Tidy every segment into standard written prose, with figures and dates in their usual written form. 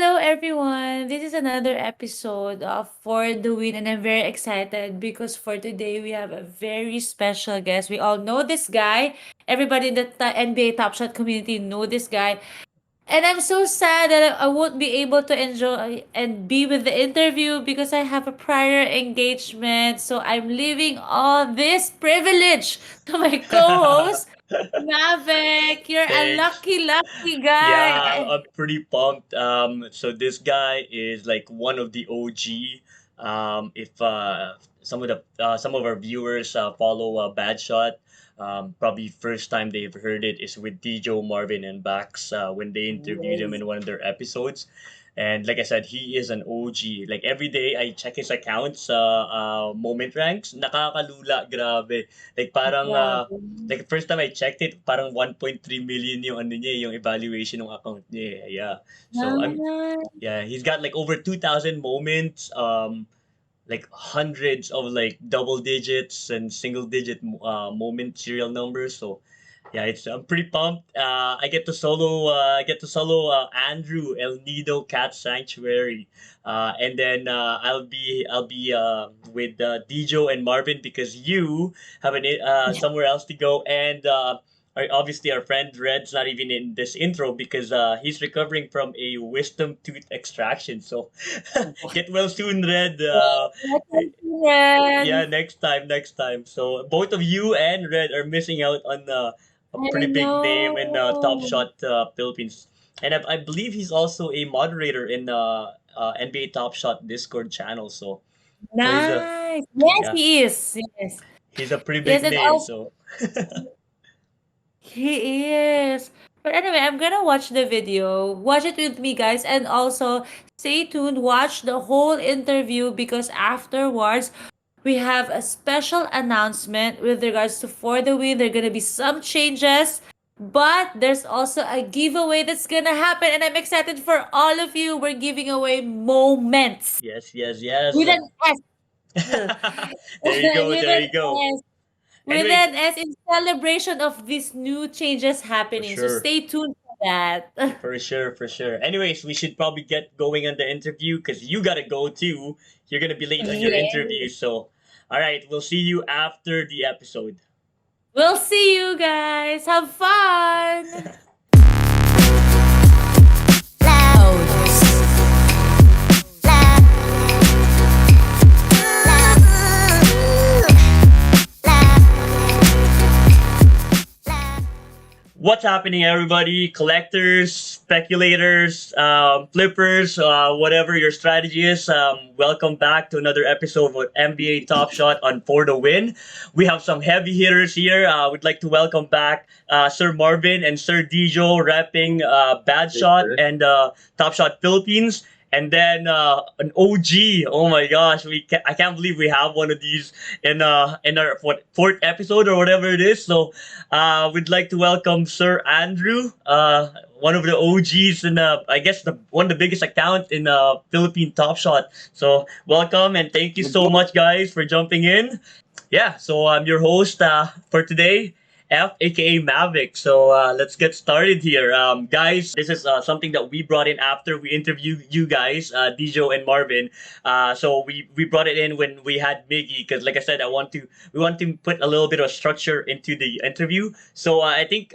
Hello, everyone. This is another episode of For the Win, and I'm very excited because for today we have a very special guest. We all know this guy. Everybody in the NBA Top Shot community know this guy, and I'm so sad that I won't be able to enjoy and be with the interview because I have a prior engagement. So I'm leaving all this privilege to my co-host, Maverick. You're a Thanks. lucky, lucky Yeah, guy. I'm pretty pumped. So this guy is like one of the OG. If some of our viewers follow Badshot, probably first time they've heard it is with Dijo, Marvin, and Bax when they interviewed him Yes. in one of their episodes. And like I said, he is an OG. Like every day I check his accounts moment ranks. Nakakalula, grabe. Like parang Grabe. like first time I checked it, parang 1.3 million yung ano niya, yung evaluation ng account niya. Yeah. So I'm Nice. yeah, he's got like over 2,000 moments, like hundreds of like double digits and single digit moment serial numbers. So yeah, it's I'm pretty pumped. I get to solo Andrew El Nido Cat Sanctuary. And then I'll be with Dijo and Marvin because you have somewhere else to go and obviously our friend Red's not even in this intro because he's recovering from a wisdom tooth extraction. So get well soon, Red. What a friend. Yeah, next time. So both of you and Red are missing out on a I pretty big name in Top know. Shot Philippines, and I believe he's also a moderator in NBA Top Shot Discord channel. So he's a Nice. Yes, yeah he is. Yes. he's a pretty Yes, big and name. also So he is. But anyway, I'm gonna watch the video. Watch it with me, guys, and also stay tuned. Watch the whole interview because afterwards we have a special announcement with regards to For the Win. There are gonna be some changes, but there's also a giveaway that's gonna happen, and I'm excited for all of you. We're giving away moments yes, yes, yes. with an S. There you go. With There an you go. S. With Anyways, an S in celebration of these new changes for happening. So sure. stay tuned for that. For sure, for sure. Anyways, we should probably get going on the interview because you gotta go too. You're gonna be late on your interview. Yes. So, all right, we'll see you after the episode. We'll see you guys. Have fun. What's happening, everybody? Collectors, speculators, flippers, whatever your strategy is. Welcome back to another episode of NBA Top Shot on For the Win. We have some heavy hitters here. We'd like to welcome back Sir Marvin and Sir Dijo repping Yes, Badshot sir. and Top Shot Philippines. And then an OG. Oh my gosh, I can't believe we have one of these in our fourth episode or whatever it is. So we'd like to welcome Sir Andrew, one of the OGs and I guess the one of the biggest account in Philippine Top Shot. So welcome and thank you so much, guys, for jumping in. Yeah, so I'm your host for today, F, aka Mavic. So let's get started here. Guys, this is something that we brought in after we interviewed you guys, Dijo and Marvin. So we brought it in when we had Miggy because, like I said, we want to put a little bit of structure into the interview. So I think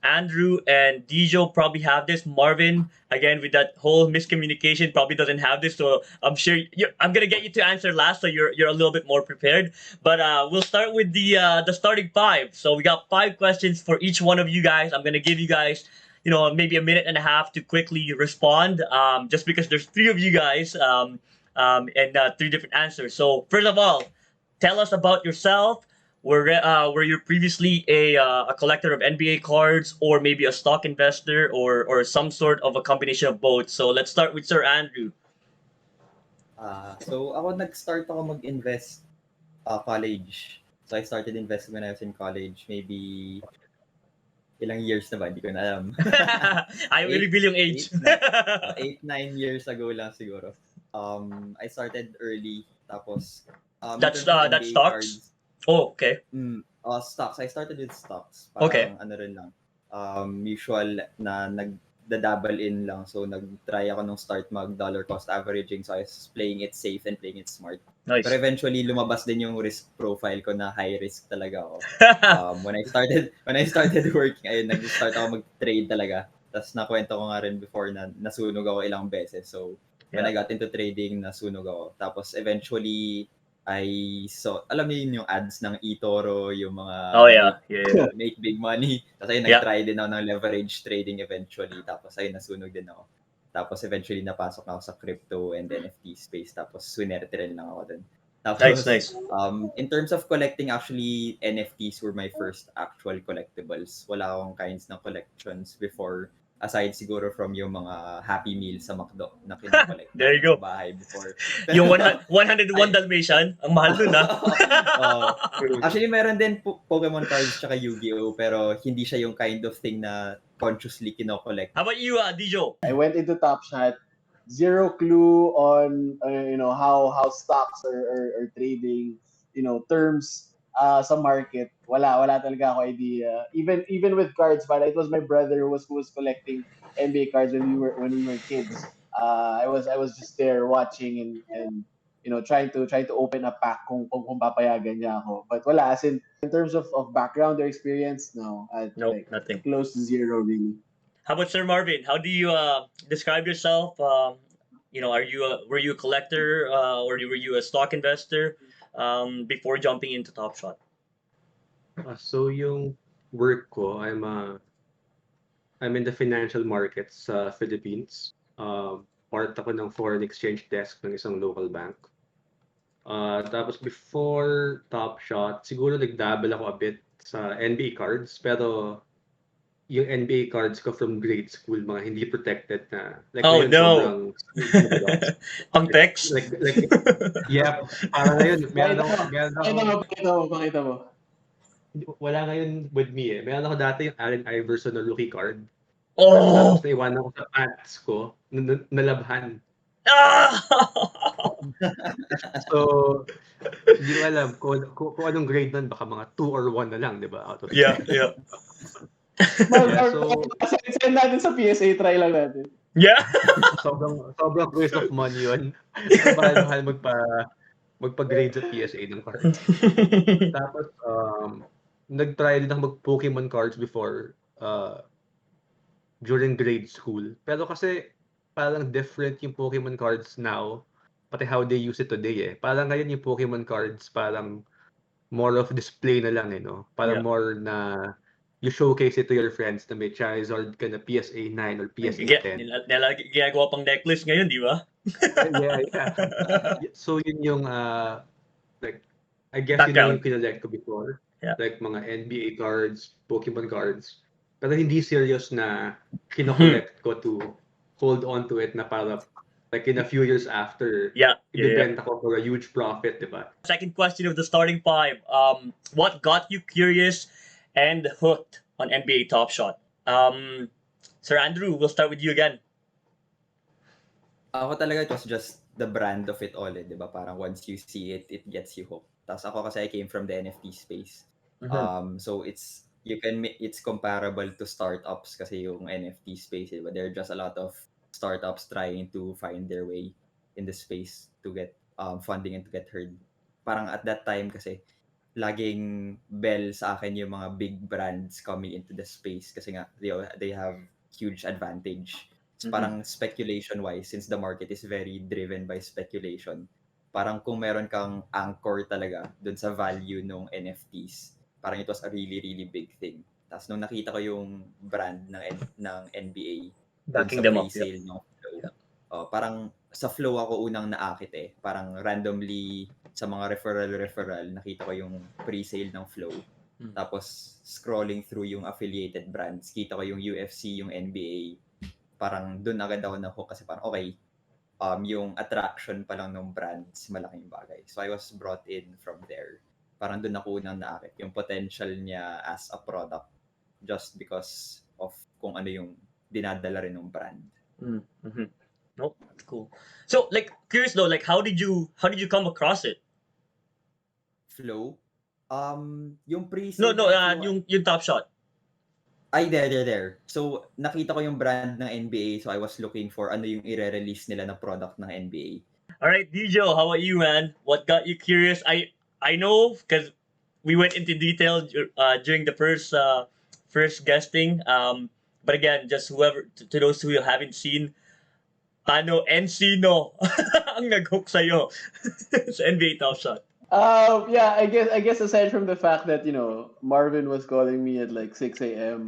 Andrew and Dijo probably have this. Marvin, again, with that whole miscommunication, probably doesn't have this. So I'm sure I'm gonna get you to answer last, so you're a little bit more prepared. But we'll start with the starting five. So we got five questions for each one of you guys. I'm gonna give you guys, maybe a minute and a half to quickly respond. Just because there's three of you guys, and three different answers. So first of all, tell us about yourself. Were you previously a collector of NBA cards, or maybe a stock investor, or some sort of a combination of both? So let's start with Sir Andrew. So ako nag-start ako mag-invest college. So I started investing when I was in college. Maybe ilang years na ba? Hindi ko na alam. I will eight, reveal yung age. 9 years ago lang siguro. I started early. Tapos, in That's terms of that's NBA stocks. cards, Oh, okay. stocks. I started with stocks. Okay. Parang ano rin lang. Usual na nagda-dabble in lang. So, nag-try ako nung start mag-dollar cost averaging. So, I was playing it safe and playing it smart. Nice. Pero eventually, lumabas din yung risk profile ko na high risk talaga ako. When I started working, ayun, nag-start ako mag-trade talaga. Tapos nakwento ko nga rin before na nasunog ako ilang beses. So, when I got into trading, nasunog ako. Tapos eventually, alam niyo yun yung ads ng eToro, yung mga Oh yeah. make big money. Tapos ayun, Yeah. nag-try din ako ng leverage trading eventually. Tapos ayun, nasunog din ako. Tapos eventually, napasok na ako sa crypto and NFT space. Tapos swinerte rin lang ako dun. Tapos, Nice. in terms of collecting, actually, NFTs were my first actual collectibles. Wala akong kinds ng collections before, aside siguro from yung mga Happy Meal sa McDo na kinokollect There you go. sa bahay before. Yung 101 Dalmatian, ang mahal nun Actually, meron din Pokemon cards tsaka Yu-Gi-Oh! Pero hindi siya yung kind of thing na consciously kinokollect. How about you, Dijo? I went into Top Shot, zero clue on how stocks are trading, terms sa market. Wala talaga ako idea. Even with cards, but it was my brother who was collecting NBA cards when we were kids. I was just there watching and trying to open a pack kung papayagan niya ako. But wala, as in terms of background or experience, no. No, like, nothing. close to zero really. How about Sir Marvin? How do you describe yourself? Were you a collector or were you a stock investor before jumping into Top Shot? So yung work ko, I'm in the financial markets sa Philippines. Part ako ng foreign exchange desk ng isang local bank. Tapos before Top Shot, siguro nagdabble ako a bit sa NBA cards, pero yung NBA cards ko from grade school, mga hindi protected na. Like, Oh, ngayon, no. sobrang Pang text? like, yeah, parang ngayon, meron ako, Pakita mo. wala ngayon with me eh. Meron ako dati yung Allen Iverson na rookie card. Oh! Tapos naiwanan ko sa pants ko, nalabhan. So, hindi ko alam kung anong grade nun, baka mga 2 or 1 na lang, di ba? Out of 10. Yeah. Yeah, so, Send natin sa PSA, try lang natin. Yeah. sobrang waste of money yun. Mahal magpa-grade sa PSA ng card. Tapos, nag-try din ako mag-Pokemon cards before during grade school. Pero kasi parang different yung Pokemon cards now, pati how they use it today eh. Parang ngayon yung Pokemon cards parang more of display na lang eh, no? Parang more na you showcase it to your friends na may Charizard ka na PSA 9 or PSA 10. Ginagawa pang necklace ngayon, di ba? Yeah. So yun yung like, I guess yun yung kinolect ko before. Yeah. Like mga NBA cards, Pokemon cards. Pero hindi serious na kinokollect ko to hold on to it na para like in a few years after, ibibenta ko for a huge profit, di ba? Second question of the starting five. What got you curious and hooked on NBA Top Shot? Sir Andrew, we'll start with you again. Ako talaga, it was just the brand of it all, di ba? Parang once you see it, it gets you hooked. Tapos ako kasi I came from the NFT space. So it's comparable to startups kasi yung NFT space, diba? There are just a lot of startups trying to find their way in the space to get funding and to get heard. Parang at that time kasi laging bell sa akin yung mga big brands coming into the space kasi nga they have huge advantage. It's parang speculation wise, since the market is very driven by speculation, parang kung meron kang anchor talaga dun sa value ng NFTs, parang it was a really, really big thing. Tapos nung nakita ko yung brand ng NBA, Backing them up. Sale ng flow, parang sa flow ako unang naakit eh. Parang randomly sa mga referral, nakita ko yung pre-sale ng flow. Tapos scrolling through yung affiliated brands, kita ko yung UFC, yung NBA. Parang dun agad ako na-hook kasi parang okay, yung attraction pa lang ng brands, malaking bagay. So I was brought in from there. Parang dun ako unang naakit yung potential niya as a product just because of kung ano yung dinadala rin ng brand. Nope, that's cool. So, like, curious though, like, how did you come across it? Flow? Yung pre-sale. No, yung Top Shot. Ay, there. So, nakita ko yung brand ng NBA, so I was looking for ano yung i-release nila na product ng NBA. All right, Dijo, how about you, man? What got you curious? I know because we went into detail during the first guesting. But again, just to those who haven't seen, Tano and Sino ang nag-hook sa'yo sa NBA Top Shot. Yeah, I guess aside from the fact that Marvin was calling me at like 6 a.m.,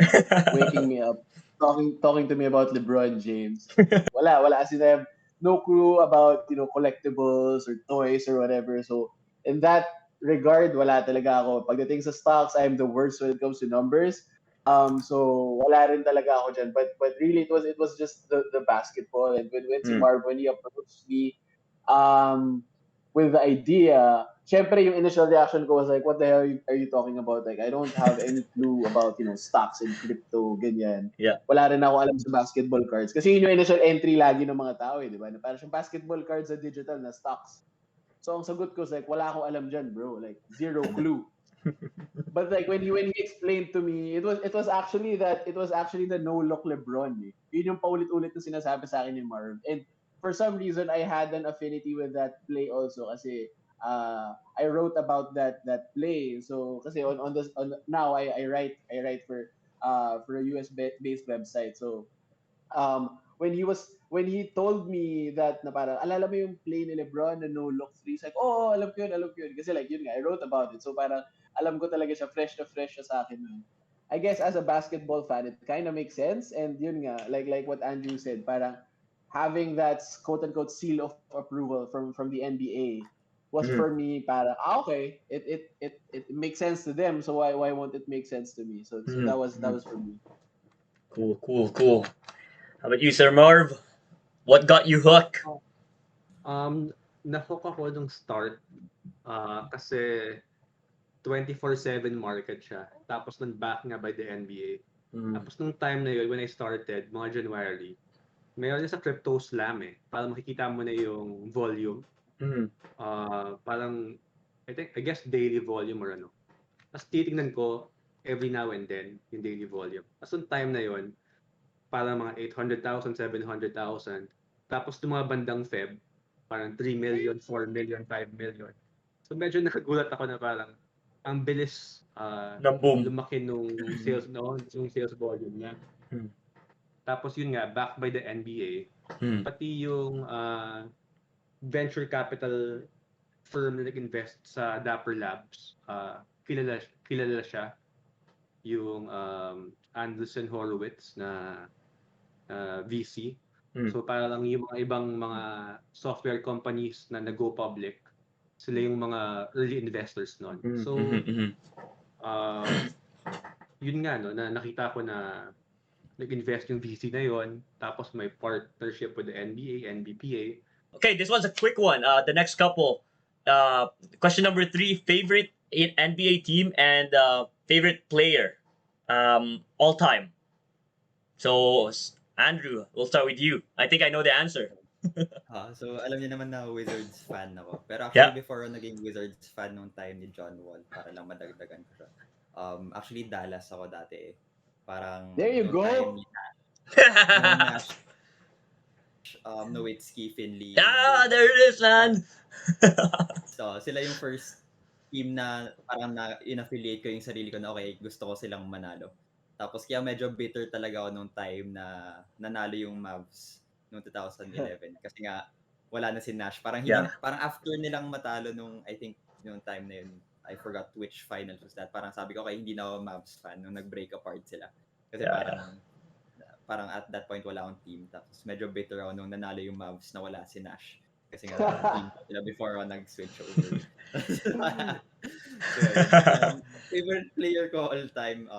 waking me up, talking to me about LeBron James. Wala. As in, I have no clue about collectibles or toys or whatever. So in that regard, wala talaga ako. Pagdating sa stocks, I'm the worst when it comes to numbers. So wala rin talaga ako dyan. But really, it was just the basketball. And when si Mm. Marv, when he approached me, um, with the idea, syempre yung initial reaction ko was like, what the hell are you talking about? Like, I don't have any clue about, stocks and crypto, ganyan. Yeah. Wala rin ako alam sa basketball cards. Kasi yun yung initial entry lagi ng mga tao, di ba? Na parang siyang basketball cards sa digital na stocks. So, ang sagot ko was like, wala akong alam dyan, bro. Like, zero clue. But like when he explained to me, it was actually the no look LeBron. Eh. Yun yung paulit-ulit na sinasabi sa akin ni Marv. And for some reason I had an affinity with that play also kasi I wrote about that play. So kasi now I write for a US based website. So when he told me that na parang alala mo yung play ni LeBron na no look three, like alam ko yun kasi like yun nga I wrote about it, so parang alam ko talaga siya, fresh siya sa akin nun. I guess as a basketball fan it kind of makes sense, and yun nga like what Andrew said, parang having that quote unquote seal of approval from the NBA was Mhm. for me parang okay, it makes sense to them, so why won't it make sense to me? So Mhm. that was for me. Cool. How about you, Sir Marv? What got you hooked? Na-hook ako nung start kasi 24/7 market siya. Tapos nag-back nga by the NBA. Tapos nung time na yun, when I started, mga January, mayroon sa crypto slam eh. Parang makikita mo na yung volume. Mhm. Parang, I guess daily volume or ano. Tapos titignan ko every now and then yung daily volume. Tapos nung time na yun, parang mga 800,000, 700,000. Tapos yung mga bandang Feb, parang 3 million, 4 million, 5 million. So medyo nakagulat ako na parang ang bilis Na boom. lumaki nung sales yung sales volume niya. Hmm. Tapos yun nga, backed by the NBA, pati yung venture capital firm na nag-invest sa Dapper Labs, kilala siya, yung Andreessen Horowitz na VC. So parang yung mga ibang mga software companies na nag-go public, sila yung mga early investors nun. So yun nga no, na nakita ko na nag-invest yung VC na yon, tapos may partnership with the NBA, NBPA. Okay, this one's a quick one. The next couple. Question number 3: favorite NBA team and favorite player, all time. So Andrew, we'll start with you. I think I know the answer. So alam niyo naman na Wizards fan ako. Pero Yeah. actually before ako naging Wizards fan nung time ni John Wall, para lang madagdagan ko siya. Actually Dallas ako dati eh. Parang There you nung go. time ni Nash, Nowitzki, Finley. There it is, man. So sila yung first team na parang in-affiliate ko yung sarili ko na okay, gusto ko silang manalo. Tapos kaya medyo bitter talaga ako nung time na nanalo yung Mavs noong 2011 kasi nga wala na si Nash. Parang hindi parang after nilang matalo nung I think yung time na yun, I forgot which finals was that. Parang sabi ko okay, hindi na ako Mavs fan nung nag-break apart sila. Kasi parang at that point wala akong team. Tapos medyo bitter ako nung nanalo yung Mavs na wala si Nash. Kasi nga team sila before ako nag-switch over. So, favorite player ko all time,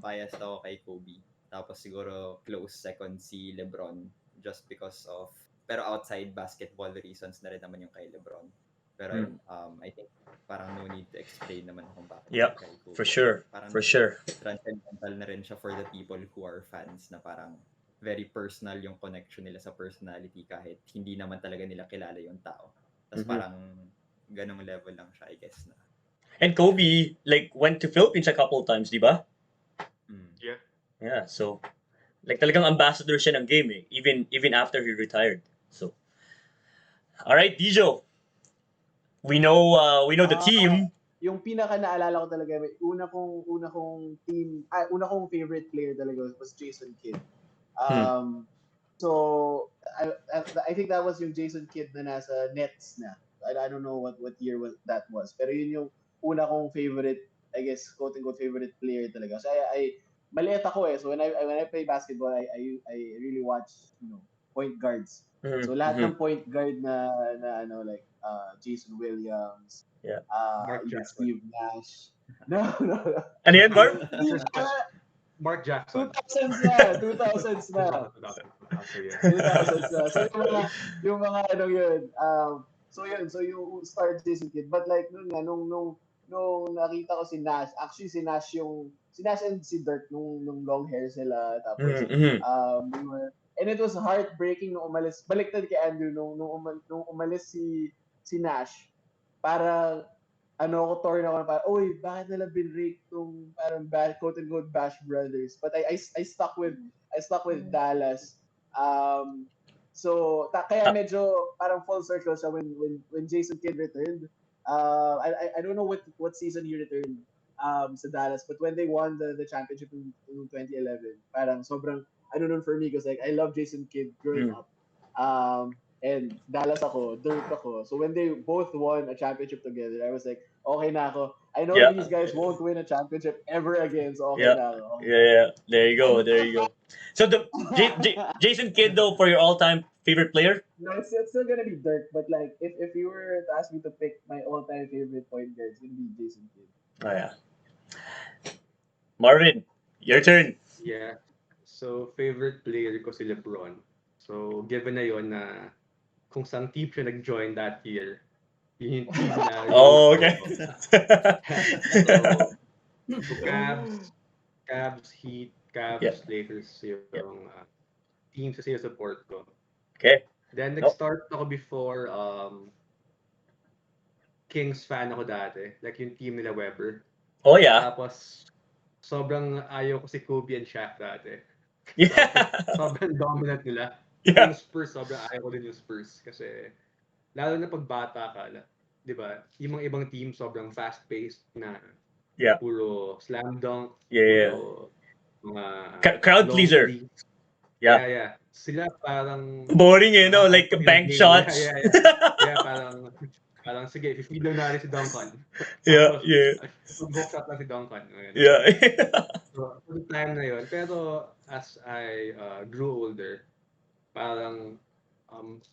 biased ako kay Kobe. Tapos siguro close second si LeBron just because of, pero outside basketball reasons na rin naman yung kay LeBron. Pero I think parang no need to explain naman kung bakit kay Kobe. For sure. Parang For sure. transcendental na rin siya for the people who are fans na parang very personal yung connection nila sa personality kahit hindi naman talaga nila kilala yung tao. Tapos parang ganong level lang siya, I guess na. And Kobe like went to Philippines a couple of times, di ba? Yeah. Yeah, so like talagang ambassador siya ng game even after he retired. So, all right, Dijo. We know the Ah, team. yung pinaka naalala ko talaga, may una kong favorite player talaga was Jason Kidd. Hmm. So I think that was yung Jason Kidd na nasa Nets na. I don't know what year that was. Pero yun yung una kong favorite, I guess, quote unquote favorite player talaga. So I maliit ako eh. So when I play basketball, I really watch, point guards. Mhm, So lahat mhm. ng point guard na ano like Jason Williams, Yeah. Mark even Jackson. Steve Nash. No, no. Ano yan, Marv? Steve Mark Jackson. 2000s na, 2000s na. 2000, yeah. 2000s na. So yung mga ano yun. So yung star Jason Kidd. But like nung nga, nung nakita ko si Nash, actually si Nash and si Dirk nung long hair sila. Tapos, Mhm, mhm. they were, and it was heartbreaking nung umalis. Baliktad kay Andrew, nung umalis si Nash. Para ano ako torn ako na parang, oy, bakit nila binrake tong parang quote unquote Bash Brothers? But I stuck with Dallas. So kaya Ah, medyo parang full circle siya when Jason Kidd returned. I don't know what season he returned sa Dallas, but when they won the championship in 2011, parang sobrang ano nun for me because like I love Jason Kidd growing mm. up. And Dallas ako, Dirk ako. So when they both won a championship together, I was like, okay na ako. I know Yeah, these guys won't win a championship ever again, so okay yeah, na ako. Okay yeah, yeah. There you go, there you go. So the na ako. Jason Kidd though for your all-time favorite player? No, it's still gonna be Dirk, but like if you were to ask me to pick my all-time favorite point guard, it's gonna be Jason Kidd. Oh yeah, Marvin, your turn. Yeah. So, favorite player ko si LeBron. So, given na yon na kung saan team siya nag-join that year, yun yung team na root Oh, for okay. ko. So, so Cavs, Heat, Yeah, Cavs, Lakers yeah. yung teams kasi yung support ko. Okay. Then, No. nag-start ako before Kings fan ako dati. Like yung team nila Weber. Oh yeah. Tapos, sobrang ayaw ko si Kobe and Shaq dati. So, Yeah. sobrang dominant nila. Pati Yeah. yung Spurs, sobrang ayaw ko din yung Spurs. Kasi, lalo na pag bata ka, di ba? Yung mga ibang team, sobrang fast-paced na Yeah. puro slam dunk, Yeah. Yeah. puro mga Crowd long pleaser. threes. Yeah. Yeah, yeah. Sila parang Boring like bank nakakapag-game. Yeah, shots. yeah, yeah. Yeah, parang sige, i-feed lang natin si Duncan. Yeah, Tapos, yeah, hook shot lang si Duncan. Ganun. yeah. So, for the time na yun. Pero, as I grew older, parang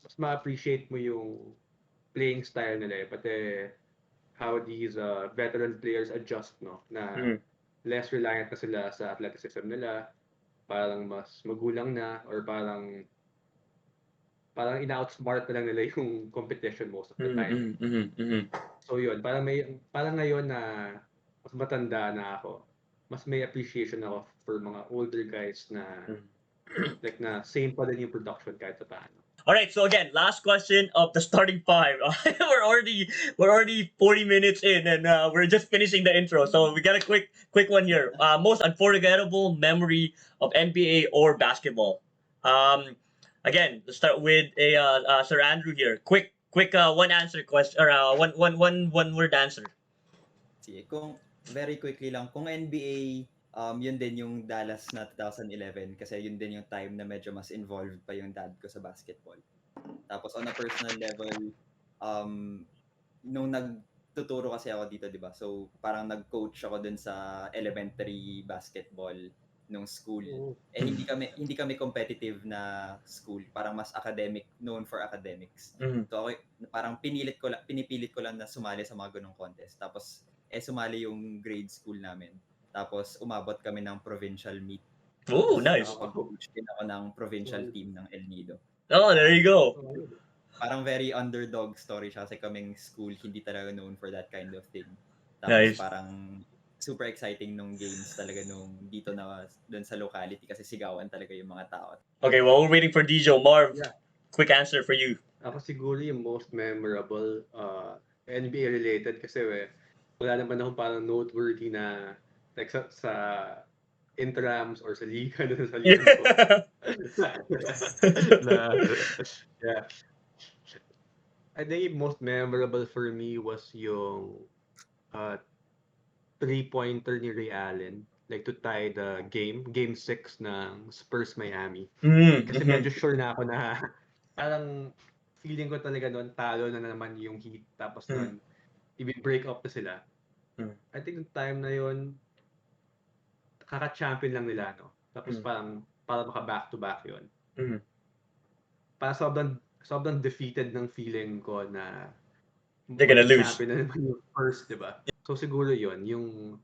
mas ma-appreciate mo yung playing style nila eh. Pati how these veteran players adjust, no? Na Mm, less reliant na sila sa athleticism nila. Parang mas magulang na or parang ina-outsmart na lang nila yung competition most of the mm, time. mm, mm, mm. So yun, parang ngayon na mas matanda na ako, mas may appreciation ako for mga older guys na like na same pa din yung production kahit sa paano. All right. So again, last question of the starting five. we're already 40 minutes in, and we're just finishing the intro. So we got a quick one here. Most unforgettable memory of NBA or basketball. Again, let's start with a Sir Andrew here. Quick one answer question or one word answer. Sige, kung very quickly lang, kung NBA, yun din yung Dallas na 2011 kasi yun din yung time na medyo mas involved pa yung dad ko sa basketball. Tapos on a personal level, um, nung nagtuturo kasi ako dito, di ba? So, parang nag-coach ako dun sa elementary basketball nung school. Eh hindi kami competitive na school, parang mas academic, known for academics. Mhm. So ako parang pinipilit ko lang na sumali sa mga ganung contest. Tapos sumali yung grade school namin. Tapos umabot kami ng provincial meet. Oh, Tapos nice. nakapag-coach din ako ng provincial team ng El Nido. Oh, there you go. Parang very underdog story siya kasi kaming school hindi talaga known for that kind of thing. Tapos Nice. parang super exciting nung games talaga nung dito na doon sa locality kasi sigawan talaga yung mga tao. Okay, while we're waiting for Dijo, Marv, Yeah. quick answer for you. Ako siguro yung most memorable NBA related kasi wala naman akong parang noteworthy na like sa intrams or sa liga doon sa linggo. na, yeah. I think most memorable for me was yung uh, three-pointer ni Ray Allen. Like to tie the game 6 ng Spurs Miami. Kasi medyo sure na ako na parang feeling ko talaga noon talo na naman yung Heat. Tapos noon, i-break up na sila. I think yung time na yun, kaka-champion lang nila, no? Tapos parang maka back-to-back yun. Parang sobrang defeated ng feeling ko na They're gonna lose. champion na naman yung first, di ba? So siguro yun, yung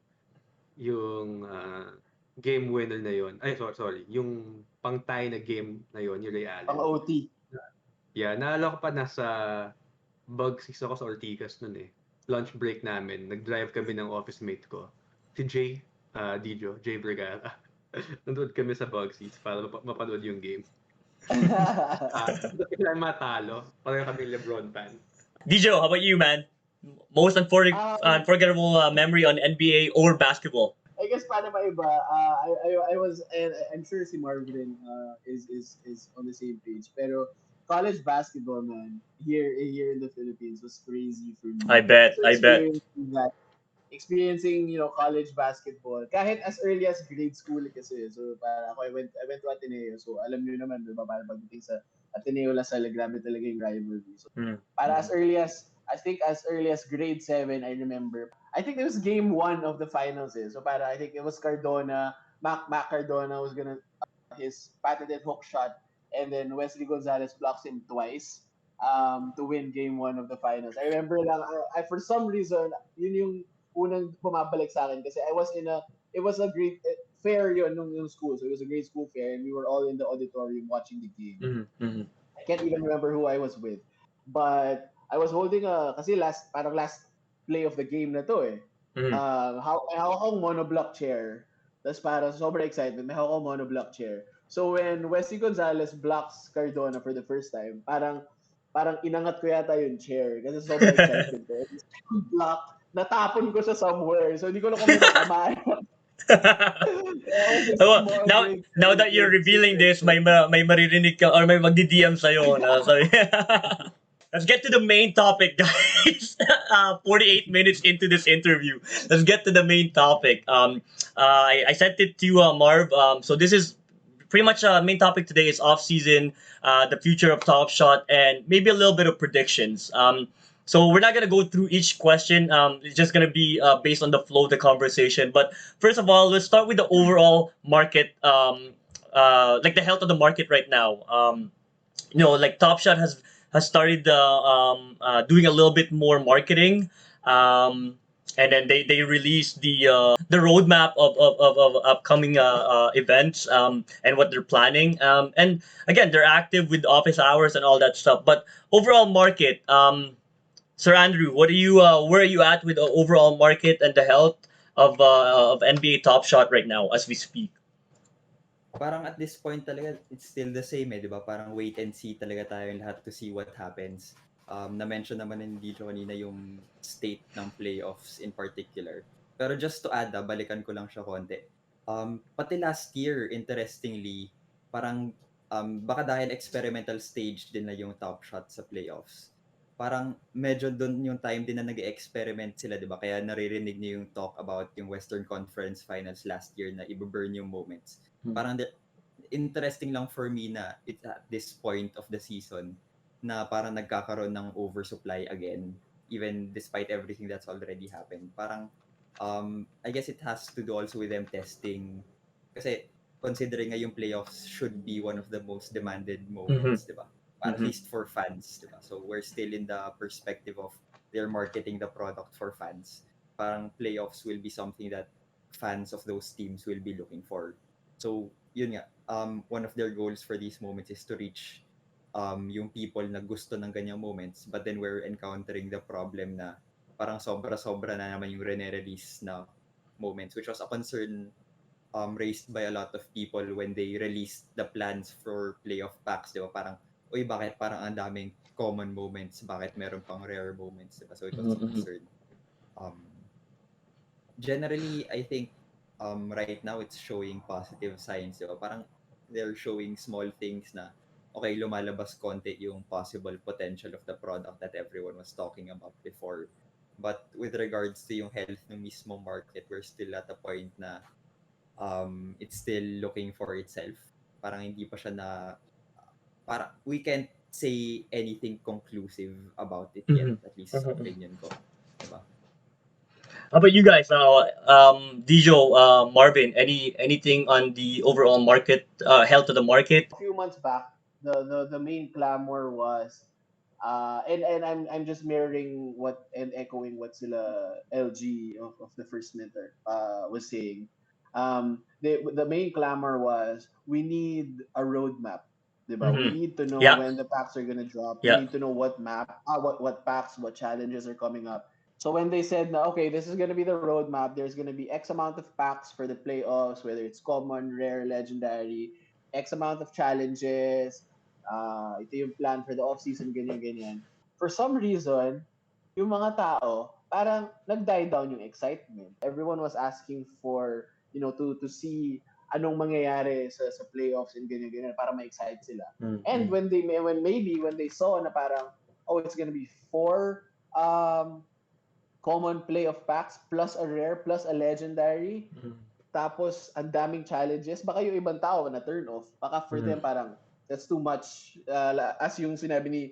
game winner na yun. Ay, sorry. Yung pang-tie na game na yun, yung Ray Allen. Pang OT. Yeah, naalala ko pa nasa Bugsies ako sa Ortigas nun eh. Lunch break namin. Nag-drive kami ng office mate ko. Si Dijo, Jay Vergara. Nandun kami sa Bugsies para mapanood yung game. Hindi lang matalo. Pareho kami LeBron fan. Dijo, how about you, man? Most unforgettable memory on NBA or basketball? I guess paano ba iba? I was, and I'm sure si Marvin is on the same page. Pero college basketball, man, here in the Philippines was crazy for me. I bet. Experiencing college basketball kahit as early as grade school kasi. So para ako, I went to Ateneo. So alam niyo naman, diba, para pagdating sa Ateneo La Salle, grabe talaga yung rivalry. So para as early as grade 7, I remember. I think it was game 1 of the finals. So para I think it was Cardona, Mac Cardona was gonna his patented hook shot, and then Wesley Gonzalez blocks him twice to win game 1 of the finals. I remember lang, I for some reason, yun yung unang bumabalik sa akin kasi it was a great fair yun nung school. So it was a great school fair and we were all in the auditorium watching the game. I can't even remember who I was with. But I was holding kasi last play of the game na to eh. May hawak akong monoblock chair. Tapos parang sobrang excitement. May hawak akong monoblock chair. So when Wesley Gonzalez blocks Cardona for the first time, parang inangat ko yata yung chair kasi sobrang excited ko. Block, natapon ko siya somewhere. So hindi ko na kung may natamaan. Now that you're revealing this, may maririnig ka or may magdi-DM sa'yo. Sorry. Let's get to the main topic, guys. 48 minutes into this interview. Let's get to the main topic. I sent it to Marv. So this is pretty much main topic today is off-season, the future of Top Shot, and maybe a little bit of predictions. So we're not gonna go through each question. It's just gonna be based on the flow of the conversation. But first of all, let's start with the overall market, like the health of the market right now. Like Top Shot has started doing a little bit more marketing. And then they released the roadmap of upcoming events and what they're planning. And again, they're active with office hours and all that stuff. But overall market, Sir Andrew, where are you at with the overall market and the health of NBA Top Shot right now as we speak? Parang at this point talaga, it's still the same di ba? Parang wait and see talaga tayo lahat to see what happens. Na-mention naman ni Dijo kanina yung state ng playoffs in particular. Pero just to add, balikan ko lang siya konti. Pati last year, interestingly, parang baka dahil experimental stage din na yung Top Shot sa playoffs. Parang medyo doon yung time din na nag-experiment sila, di ba? Kaya naririnig niyo yung talk about yung Western Conference Finals last year na i-burn yung moments. Parang interesting lang for me na it's at this point of the season na parang nagkakaroon ng oversupply again, even despite everything that's already happened. Parang, I guess it has to do also with them testing. Kasi considering nga yung playoffs should be one of the most demanded moments, di ba? At least for fans, diba? So we're still in the perspective of they're marketing the product for fans. Parang playoffs will be something that fans of those teams will be looking for. So yun nga, one of their goals for these moments is to reach yung people na gusto ng ganyang moments, but then we're encountering the problem na parang sobra-sobra na naman yung rene-release na moments, which was a concern raised by a lot of people when they released the plans for playoff packs, diba? Parang uy, bakit parang ang daming common moments? Bakit meron pang rare moments? Diba? So it was a concern. Generally, I think right now it's showing positive signs, di ba? Parang they're showing small things na okay, lumalabas konti yung possible potential of the product that everyone was talking about before. But with regards to yung health ng mismo market, we're still at a point na it's still looking for itself. Parang hindi pa siya na para we can't say anything conclusive about it yet, Mhm. at least sa opinion ko. Diba? How about you guys? Dijo, Marvin, anything on the overall market, health of the market? A few months back, the main clamor was, and I'm just mirroring what and echoing what sila LG of the first minute was saying. The main clamor was we need a roadmap. Diba? We Mm-hmm. need to know Yeah, when the packs are gonna drop. We yeah. need to know what map, what packs, what challenges are coming up. So when they said, na, okay, this is gonna be the roadmap. There's gonna be X amount of packs for the playoffs, whether it's common, rare, legendary, X amount of challenges, ito yung plan for the off-season, ganyan, ganyan. For some reason, yung mga tao, parang nag-die down yung excitement. Everyone was asking for, to see anong mangyayari sa playoffs and ganyan, ganyan, para ma-excite sila. And Mm-hmm. when they saw na parang, oh, it's gonna be 4 common playoff packs plus a rare plus a legendary, tapos, ang daming challenges. Baka yung ibang tao na turn off. Baka for them, parang, that's too much. As yung sinabi ni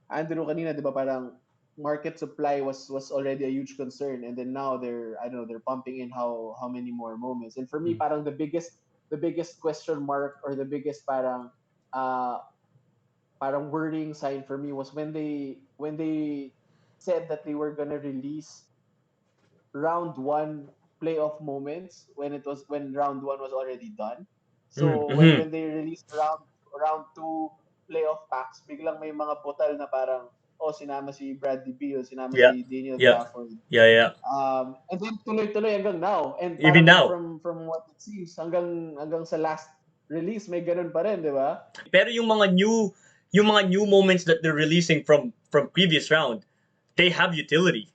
Andrew kanina, di ba, parang, market supply was already a huge concern. And then now I don't know, they're pumping in how many more moments. And for me, parang the biggest question mark or the biggest uh, parang worrying sign for me was when they said that they were gonna release round one playoff moments when round one was already done. So Mm-hmm. when they released round two playoff packs, biglang may mga putal na parang sinama si Bradley Beal, sinama Yeah, si Daniel yeah, Gafford. yeah, yeah. And then tuloy-tuloy hanggang now. And Even parang now. from what it seems hanggang sa last release may ganun pa rin, di ba? Pero yung mga new moments that they're releasing from previous round, they have utility.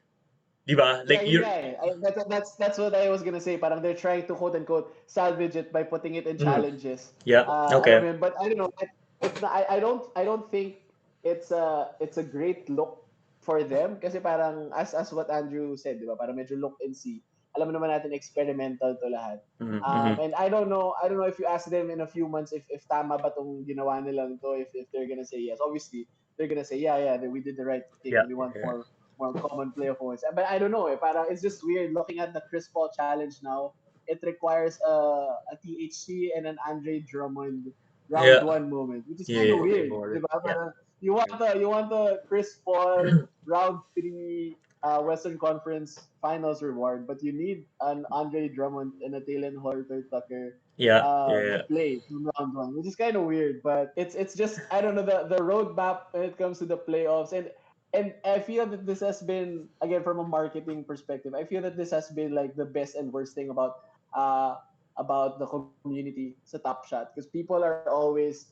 Diba? Yeah, Like yun you're nga eh. That's what I was gonna say. Parang they're trying to quote unquote salvage it by putting it in Mhm. challenges. Yeah. Alam mo Okay. yun, but I don't know. It's not, I don't think it's a great look for them kasi parang as what Andrew said, di ba? Parang medyo look and see. Alam mo naman natin experimental to lahat. Mm-hmm. And I don't know if you ask them in a few months if tama ba tong ginawa nilang to, if they're gonna say yes. Obviously, they're gonna say yeah, we did the right thing Yeah. and we want Yeah. more common playoff points. But I don't know. Parang it's just weird looking at the Chris Paul challenge now. It requires a THC and an Andre Drummond round Yeah. one moment, which is kind of Yeah. Okay, weird, boring. di ba? Yeah. Parang you want a Chris Paul round three Western Conference Finals reward, but you need an Andre Drummond and a Taylor Horton Tucker Yeah. Yeah. play from round one, which is kind of weird. But it's just I don't know the roadmap when it comes to the playoffs, and I feel that this has been again from a marketing perspective. I feel that this has been like the best and worst thing uh about the community sa Top Shot because people are always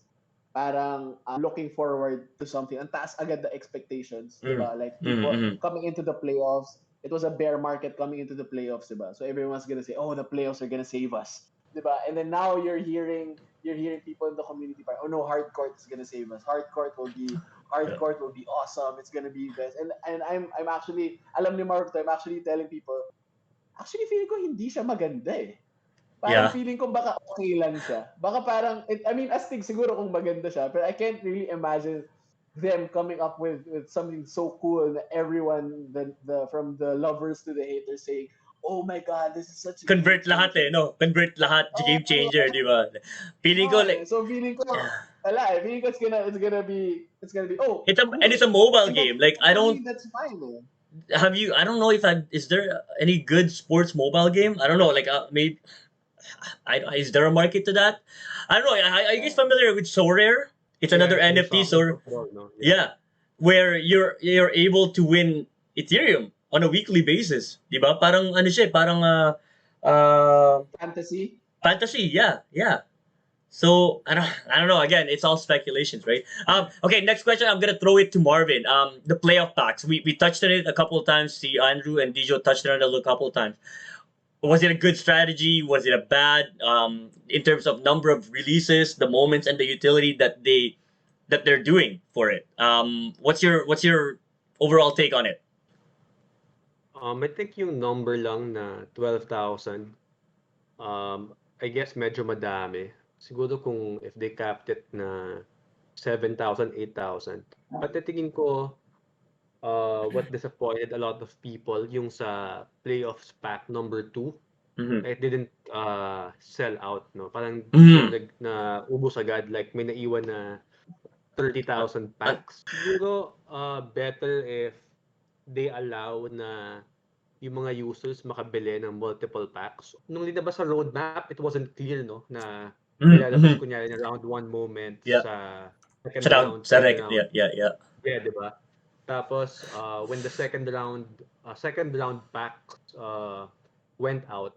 parang looking forward to something. Ang taas agad the expectations, di Mm. ba? Like people Mm-hmm. coming into the playoffs, it was a bear market coming into the playoffs, di ba? So everyone's gonna say, oh, the playoffs are gonna save us, di ba? And then now you're hearing people in the community, oh no, hardcourt is gonna save us. Yeah. Hardcourt will be awesome. It's gonna be best. And I'm actually alam ni Mark, I'm actually telling people, actually feeling ko hindi siya maganda eh. Parang Yeah. feeling ko baka okay lang siya. Baka parang, I mean, astig siguro kung maganda siya, but I can't really imagine them coming up with something so cool that everyone, the from the lovers to the haters saying, oh my God, this is such a game Convert lahat changer. Convert lahat. Oh, Game changer, di ba? Feeling ko oh, like so feeling ko, wala eh. Feeling ko it's gonna be, oh, and cool. it's a mobile And game. Like I for me, don't that's fine eh. have you. I don't know if is there any good sports mobile game. I don't know. Like maybe is there a market to that? I don't know. I guess Yeah. familiar with SoRare. It's Yeah, another it's in NFT. So football, no? Yeah. yeah, where you're able to win Ethereum on a weekly basis, di ba? Parang ano siya, parang Fantasy. fantasy. Yeah, yeah. So I don't know. Again, it's all speculations, right? Okay, next question. I'm gonna throw it to Marvin. The playoff packs. We touched on it a couple of times. See, Andrew and Dijo touched on it a couple of times. Was it a good strategy? Was it a bad? In terms of number of releases, the moments, and the utility that they're doing for it. What's your overall take on it? I think yung number lang na 12,000, I guess medyo madami. Siguro kung if they capped it na 7,000, 8,000. But tingin ko, what disappointed a lot of people yung sa playoffs pack number 2. Mm-hmm. It didn't sell out, no? Parang di siya Mm-hmm. ubos agad. Like may naiwan na 30,000 packs. Siguro better if they allow na yung mga users makabili ng multiple packs. Nung linabas sa roadmap, it wasn't clear, no? Na may lalabas Mm-hmm. kunyari na round 1 moment Yeah. sa second Sa round, third rec. round. Yeah. Yeah, di ba? Tapos, when the second round packs went out,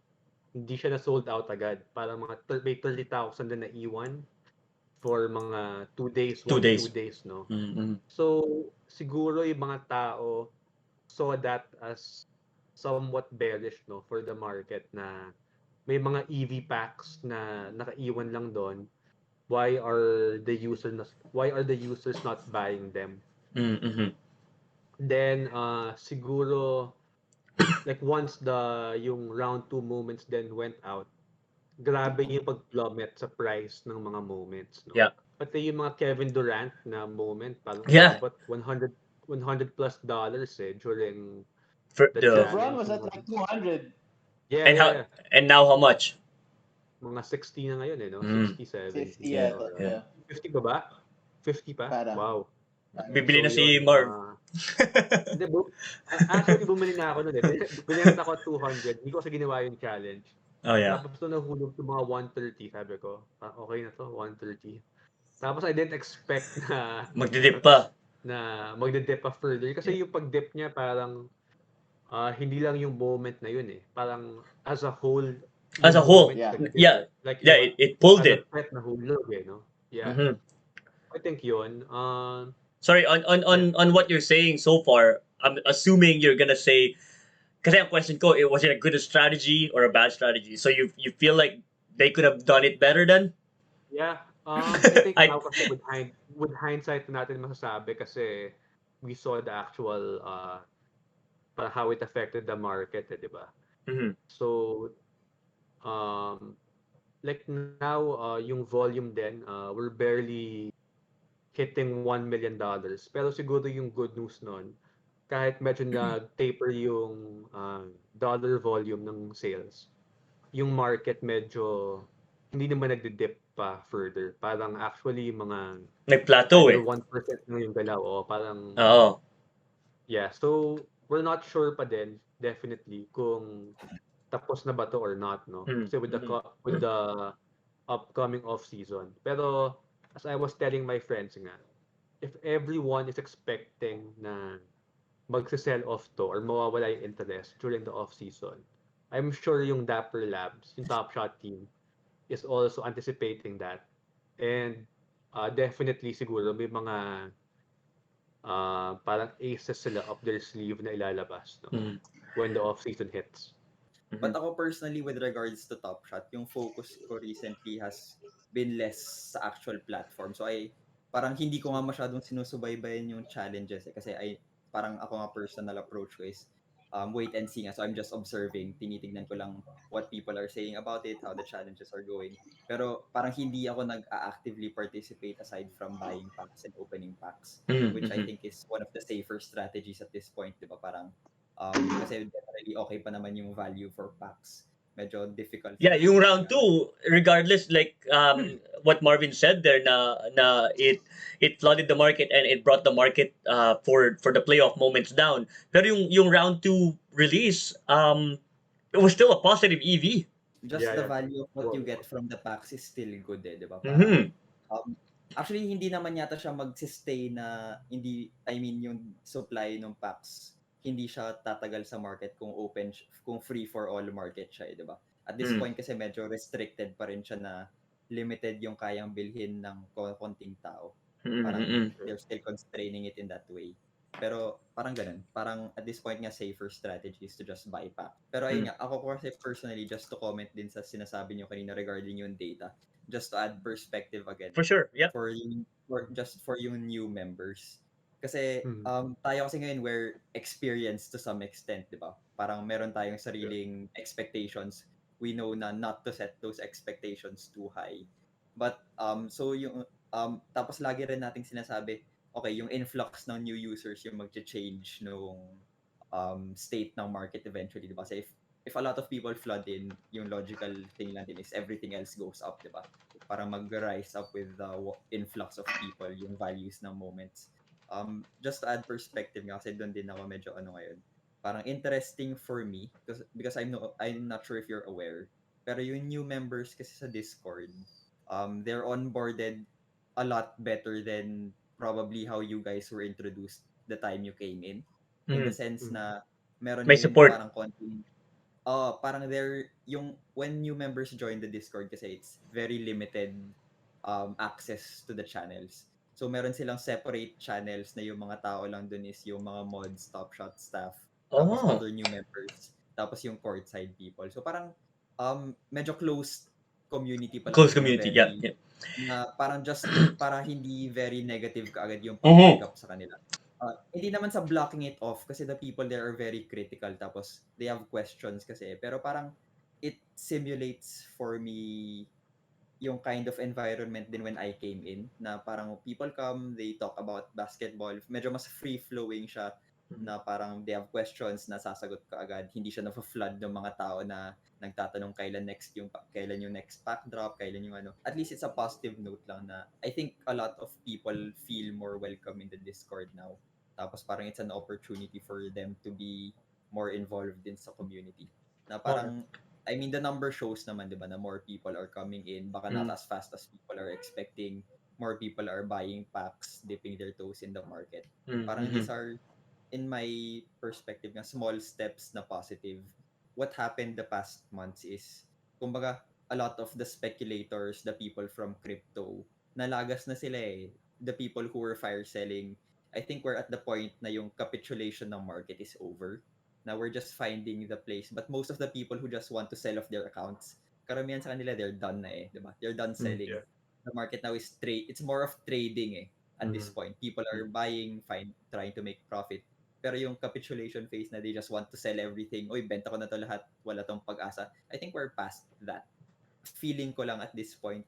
hindi siya na sold out agad. Parang may 30,000 na naiwan for mga 2 days, 2 1 to 2 days. days, no? Mm-hmm. So, siguro yung mga tao saw that as somewhat bearish, no, for the market na may mga EV packs na nakaiwan lang doon. Why are the users not buying them? Mm-hmm. Then siguro like once yung round 2 moments then went out, grabe yung pag-plummet sa price ng mga moments, no? Yeah. Pati yung mga Kevin Durant na moment, parang Yeah. umabot 100 plus dollars during For the the LeBron challenge. was at like 200. Yeah, and yeah, how yeah. and now how much? Mga 60 na ngayon no? Mm. 60, 70. 50 Yeah. yata. Or Yeah. Yeah. 50 pa ba? 50 pa? Parang. Wow. Bibili So na si yun, Marv. hindi, actually bumili na ako nun eh. Binenta ko 200. Hindi ko kasi ginawa yung challenge. Oh yeah. Tapos nung nahulog to mga 130, sabi ko, okay na to, 130. Tapos I didn't expect na Magdidip pa. na magde-dip pa further. Kasi yung pag-dip niya parang hindi lang yung moment na yun eh. Parang as a whole, As yung a whole, moment Yeah. nag-dip yeah, eh. Like yeah, it pulled as a it. threat na hulog eh, no? Yeah. Mm-hmm. I think yun. Sorry, on what you're saying so far, I'm assuming you're gonna say, kasi ang question ko, was it a good strategy or a bad strategy? So you feel like they could have done it better then? Yeah. I think I now kasi with hindsight natin masasabi kasi we saw the actual how it affected the market, di ba? mm-hmm. So um like now yung volume din we're barely hitting $1 million. Pero siguro yung good news nun, kahit medyo nag-taper yung dollar volume ng sales, yung market medyo hindi naman nagde-dip pa further. Parang actually mga Nag-plateau either eh. 1% na yung galaw o parang Oo. yeah. So we're not sure pa din definitely kung tapos na ba to or not, no? Kasi with Mm-hmm. with the upcoming off season. Pero as I was telling my friends nga, if everyone is expecting na magse-sell off to or mawawala yung interest during the off season, I'm sure yung Dapper Labs, yung Top Shot team, is also anticipating that. And definitely siguro may mga parang aces sila up their sleeve na ilalabas, no? Mm-hmm. When the off season hits. But ako personally, with regards to Top Shot, yung focus ko recently has been less sa actual platform. So parang hindi ko nga masyadong sinusubaybayan yung challenges kasi parang ako nga personal approach ko is wait and see nga. So I'm just observing, tinitignan ko lang what people are saying about it, how the challenges are going. Pero parang hindi ako nag-actively participate aside from buying packs and opening packs, which I Mm-hmm. think is one of the safer strategies at this point, di ba? Parang kasi generally okay pa naman yung value for packs. Medyo difficult Yeah, for yung packs round na. 2, regardless, like what Marvin said there, na it flooded the market and it brought the market for the playoff moments down. Pero yung round 2 release, it was still a positive EV. Just Yeah, the yeah. value of what Well, you get from the packs is still good eh, di ba? Parang Mm-hmm. actually hindi naman yata siya magsi-stay na hindi, I mean yung supply ng packs hindi siya tatagal sa market kung kung free for all market siya, di ba? At this point kasi medyo restricted pa rin siya na limited yung kayang bilhin ng konting tao. Parang Mm-hmm. they're still constraining it in that way. Pero parang ganun. Parang at this point nga, safer strategy is to just buy pack. Pero ayun nga, ako kasi personally, just to comment din sa sinasabi nyo kanina regarding yung data, just to add perspective again, For sure. Yeah. for yung new members. Kasi Mm. tayo kasi ngayon we're experienced to some extent, di ba? Parang meron tayong sariling expectations. We know na not to set those expectations too high. But so yung tapos lagi rin nating sinasabi, okay, yung influx ng new users yung magche-change nung state ng market eventually, di ba? Kasi if a lot of people flood in, yung logical thing lang din is everything else goes up, di ba? Parang mag-rise up with the influx of people, yung values ng moments. Just to add perspective nga, kasi doon din ako medyo ngayon. Parang interesting for me, because I'm not sure if you're aware, pero yung new members kasi sa Discord, they're onboarded a lot better than probably how you guys were introduced the time you came in the sense na meron May ngayon support. parang konting parang yung when new members join the Discord kasi it's very limited access to the channels. So meron silang separate channels na yung mga tao lang dun is yung mga mods, Top Shot staff, tapos Oh. other new members, tapos yung courtside people. So parang medyo closed community pa lang Close siya na community. very Yeah. na parang just para hindi very negative kaagad yung pag-pick up sa kanila. Hindi naman sa blocking it off kasi the people there are very critical tapos they have questions kasi pero parang it simulates for me yung kind of environment din when I came in na parang people come, they talk about basketball, medyo mas free-flowing siya na parang they have questions na sasagot ka agad, hindi siya na-flood ng mga tao na nagtatanong kailan yung next pack drop, kailan yung at least it's a positive note lang na I think a lot of people feel more welcome in the Discord now. Tapos parang it's an opportunity for them to be more involved din sa community. Na parang I mean, the number shows naman, di ba, na more people are coming in. Baka not as fast as people are expecting. More people are buying packs, dipping their toes in the market. Parang these are, in my perspective, nga small steps na positive. What happened the past months is, kumbaga, a lot of the speculators, the people from crypto, nalagas na sila eh. The people who were fire selling, I think we're at the point na yung capitulation ng market is over. Now we're just finding the place. But most of the people who just want to sell off their accounts, karamihan sa kanila, they're done na eh. Diba? They're done selling. Yeah. The market now is it's more of trading eh at this point. People are buying, trying to make profit. Pero yung capitulation phase na they just want to sell everything. Oy, benta ko na to lahat. Wala tong pag-asa. I think we're past that. Feeling ko lang at this point,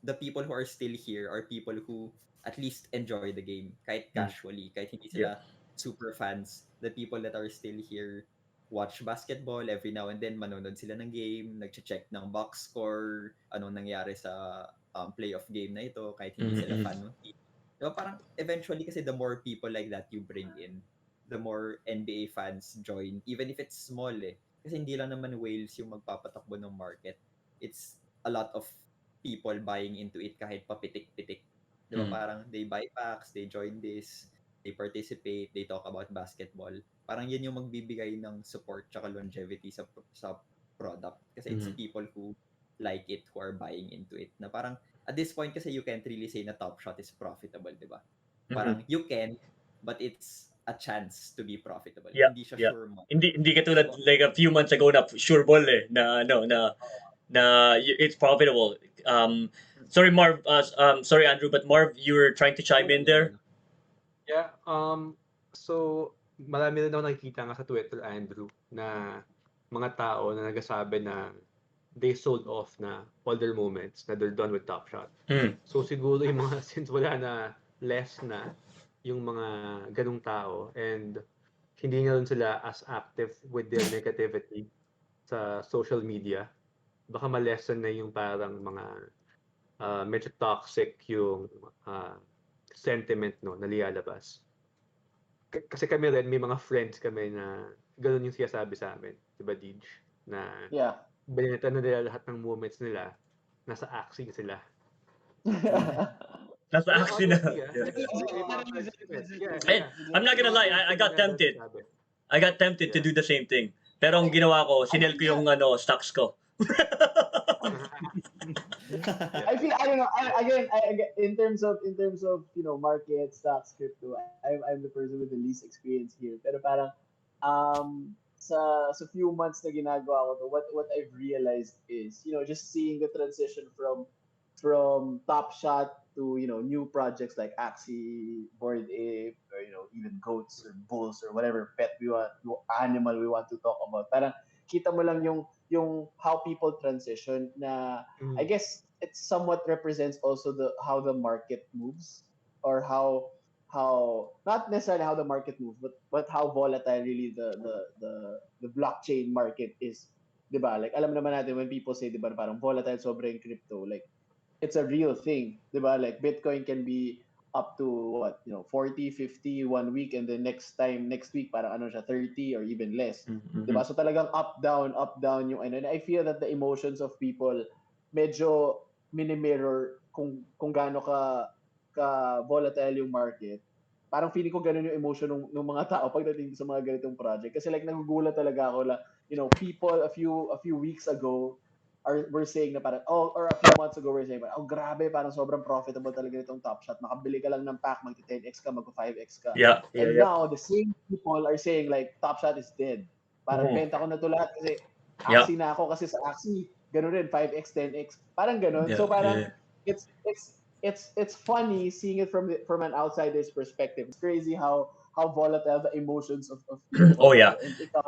the people who are still here are people who at least enjoy the game. Kahit casually. Kahit hindi sila super fans. The people that are still here watch basketball every now and then, manonood sila ng game, nagche-check ng box score, anong nangyari sa playoff game na ito, kahit hindi sila fan ng team. Diba, parang eventually kasi the more people like that you bring in, the more NBA fans join, even if it's small eh. Kasi hindi lang naman whales yung magpapatakbo ng market. It's a lot of people buying into it kahit papitik-pitik. Diba, parang they buy packs, they join this, they participate, they talk about basketball. Parang yan yung magbibigay ng support tsaka longevity sa product. Kasi it's people who like it, who are buying into it. Na parang, at this point kasi you can't really say na Top Shot is profitable, di ba? Parang you can, but it's a chance to be profitable. Yeah. Hindi siya sure mo. Hindi katulad like a few months ago na sure ball eh na it's profitable. Sorry Marv, sorry Andrew, but Marv, you were trying to chime in there. Yeah, so marami rin ako nakikita nga sa Twitter, Andrew, na mga tao na nagsasabi na they sold off na all their moments, na they're done with Top Shot. So siguro yung mga since wala na less na yung mga ganung tao and hindi na rin sila as active with their negativity sa social media, baka ma-lessen na yung parang mga medyo toxic yung sentiment no na lialabas. Kasi kami rin, may mga friends kami na gano'n yung sinasabi sa amin. Diba, Dij? Na binenta na nila lahat ng moments nila, nasa Axie sila. Nasa Axie na. I'm not gonna lie, I got tempted. I got tempted to do the same thing. Pero ang ginawa ko, sinel ko yung stocks ko. I don't know. In terms of market stocks, crypto, I'm the person with the least experience here. Pero parang sa few months na ginagawa ko to, what I've realized is just seeing the transition from Top Shot to new projects like Axie, Bored Ape, or even goats or bulls or whatever pet animal we want to talk about. Parang kita mo lang yung how people transition na I Mm. guess it somewhat represents also the how the market moves, or how not necessarily how the market moves, but how volatile really the blockchain market is. 'Di ba? Like alam naman natin when people say 'di ba parang volatile sobra yung crypto, like it's a real thing, 'di ba? Like Bitcoin can be up to what, 40, 50 1 week, and then next week parang ano siya 30 or even less. 'Di ba? So talagang up down yung ano. And I feel that the emotions of people medyo mini-mirror kung gaano ka volatile yung market. Parang feeling ko ganun yung emotion ng mga tao pagdating sa mga ganitong project. Kasi like nagugulat talaga ako la, people a few weeks ago were saying na parang, or a few months ago were saying, oh grabe, parang sobrang profitable talaga itong Top Shot. Makabili ka lang ng pack, mag-10x ka, mag-5x ka. Yeah, yeah, And yeah. now, the same people are saying like, Top Shot is dead. Parang Mhm. benta ko na to lahat kasi Yeah, Axie na ako, kasi sa Axie, ganun rin, 5x, 10x. Parang ganun. yeah, So parang, yeah, it's funny seeing it from an outsider's perspective. It's crazy how volatile the emotions of yeah. people Oh yeah, are. And ikaw,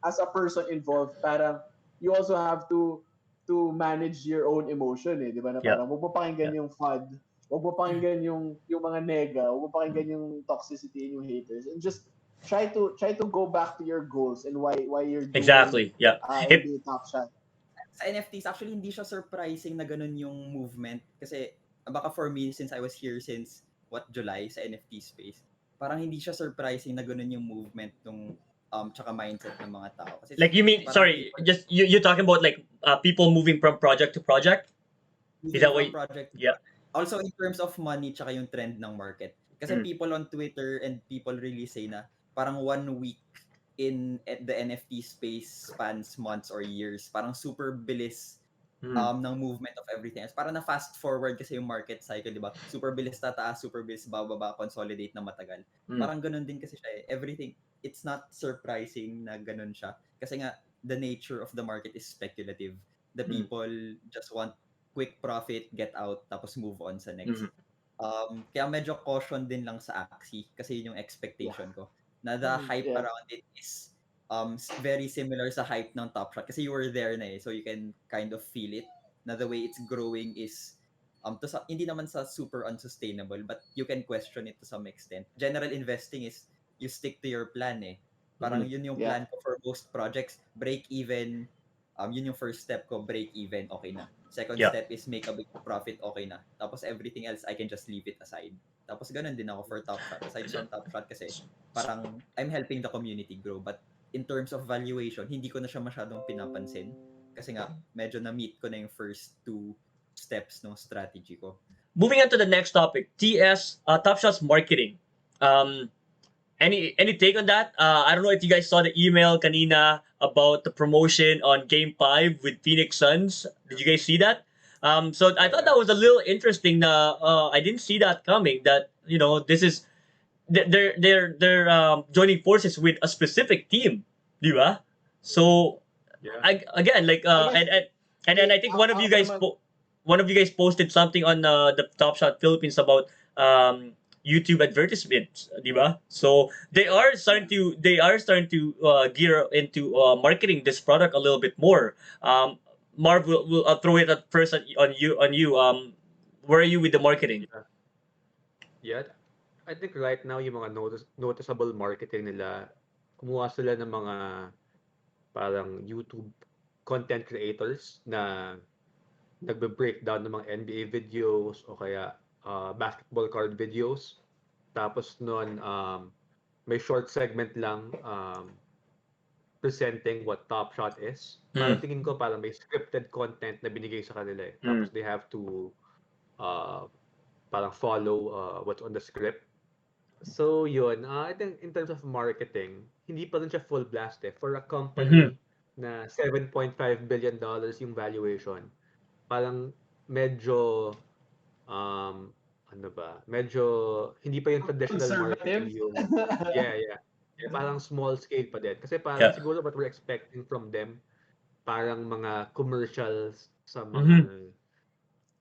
as a person involved, parang you also have to manage your own emotion, eh, 'di ba? Na yeah, parang wag mo yeah. pakinggan yung FUD, wag mo pakinggan yung mga nega, wag mo pakinggan yung toxicity and yung haters, and just try to go back to your goals and why you're doing Exactly. Yeah. If NBA Top Shot. Sa NFTs, actually, hindi siya surprising na ganun yung movement. Kasi, baka for me, since I was here since, July, sa NFT space, parang hindi siya surprising na ganun yung movement nung, tsaka mindset ng mga tao. Kasi, like you mean parang sorry, people just you're talking about like people moving from project to project? Is moving that what? from project to Yeah. project. Also, in terms of money, tsaka yung trend ng market. Kasi Mm. people on Twitter and people really say na, parang 1 week at the NFT space spans months or years. Parang super bilis Mm. ng movement of everything else. Para na fast forward kasi yung market cycle, di ba? Super bilis tataas, super bilis bababa, consolidate na matagal. Mm. Parang ganun din kasi siya eh. Everything, it's not surprising na ganun siya. Kasi nga, the nature of the market is speculative. The Mm. people just want quick profit, get out, tapos move on sa next. Mm. Kaya medyo caution din lang sa Axie kasi yun yung expectation ko. Na the hype Yeah. around it is very similar sa hype ng Top Shot kasi you were there na eh, so you can kind of feel it na the way it's growing is hindi naman sa super unsustainable, but you can question it to some extent. General investing is you stick to your plan eh. Parang yun yung Yeah. plan ko for most projects, break even. Yun yung first step ko, break even, okay na. Second Yeah. step is make a big profit, okay na. Tapos everything else, I can just leave it aside. Tapos ganun din ako for Top Shot. Aside from Top Shot kasi, parang I'm helping the community grow. But in terms of valuation, hindi ko na siya masyadong pinapansin. Kasi nga, medyo na-meet ko na yung first two steps ng strategy ko. Moving on to the next topic, Top Shot's marketing. Um, any take on that? I don't know if you guys saw the email kanina about the promotion on Game 5 with Phoenix Suns. Did you guys see that? So I thought that was a little interesting. I didn't see that coming. That this is they're joining forces with a specific team, di ba? So Yeah. again, like I guess and then I think one of you ako guys naman, posted something on the Top Shot Philippines about YouTube advertisements, di ba? So they are starting to gear into marketing this product a little bit more. Marv, will throw it at first on you. Where are you with the marketing? Yeah. Yeah. I think right now yung mga noticeable marketing nila, kumuha sila ng mga parang YouTube content creators na nagbe-breakdown ng mga NBA videos o kaya basketball card videos. Tapos nun, may short segment lang presenting what Top Shot is. Parang Mm. tingin ko parang may scripted content na binigay sa kanila eh. Mm. Tapos they have to uh, parang follow what's on the script. So yun, I think in terms of marketing, hindi pa rin siya full blast eh. For a Mm-hmm. company na $7.5 billion yung valuation, parang medyo ano ba, medyo hindi pa yung traditional marketing Conservative. yung yeah. Parang small scale pa din. Kasi parang Yeah. siguro what we're expecting from them, parang mga commercials sa Mm-hmm. mga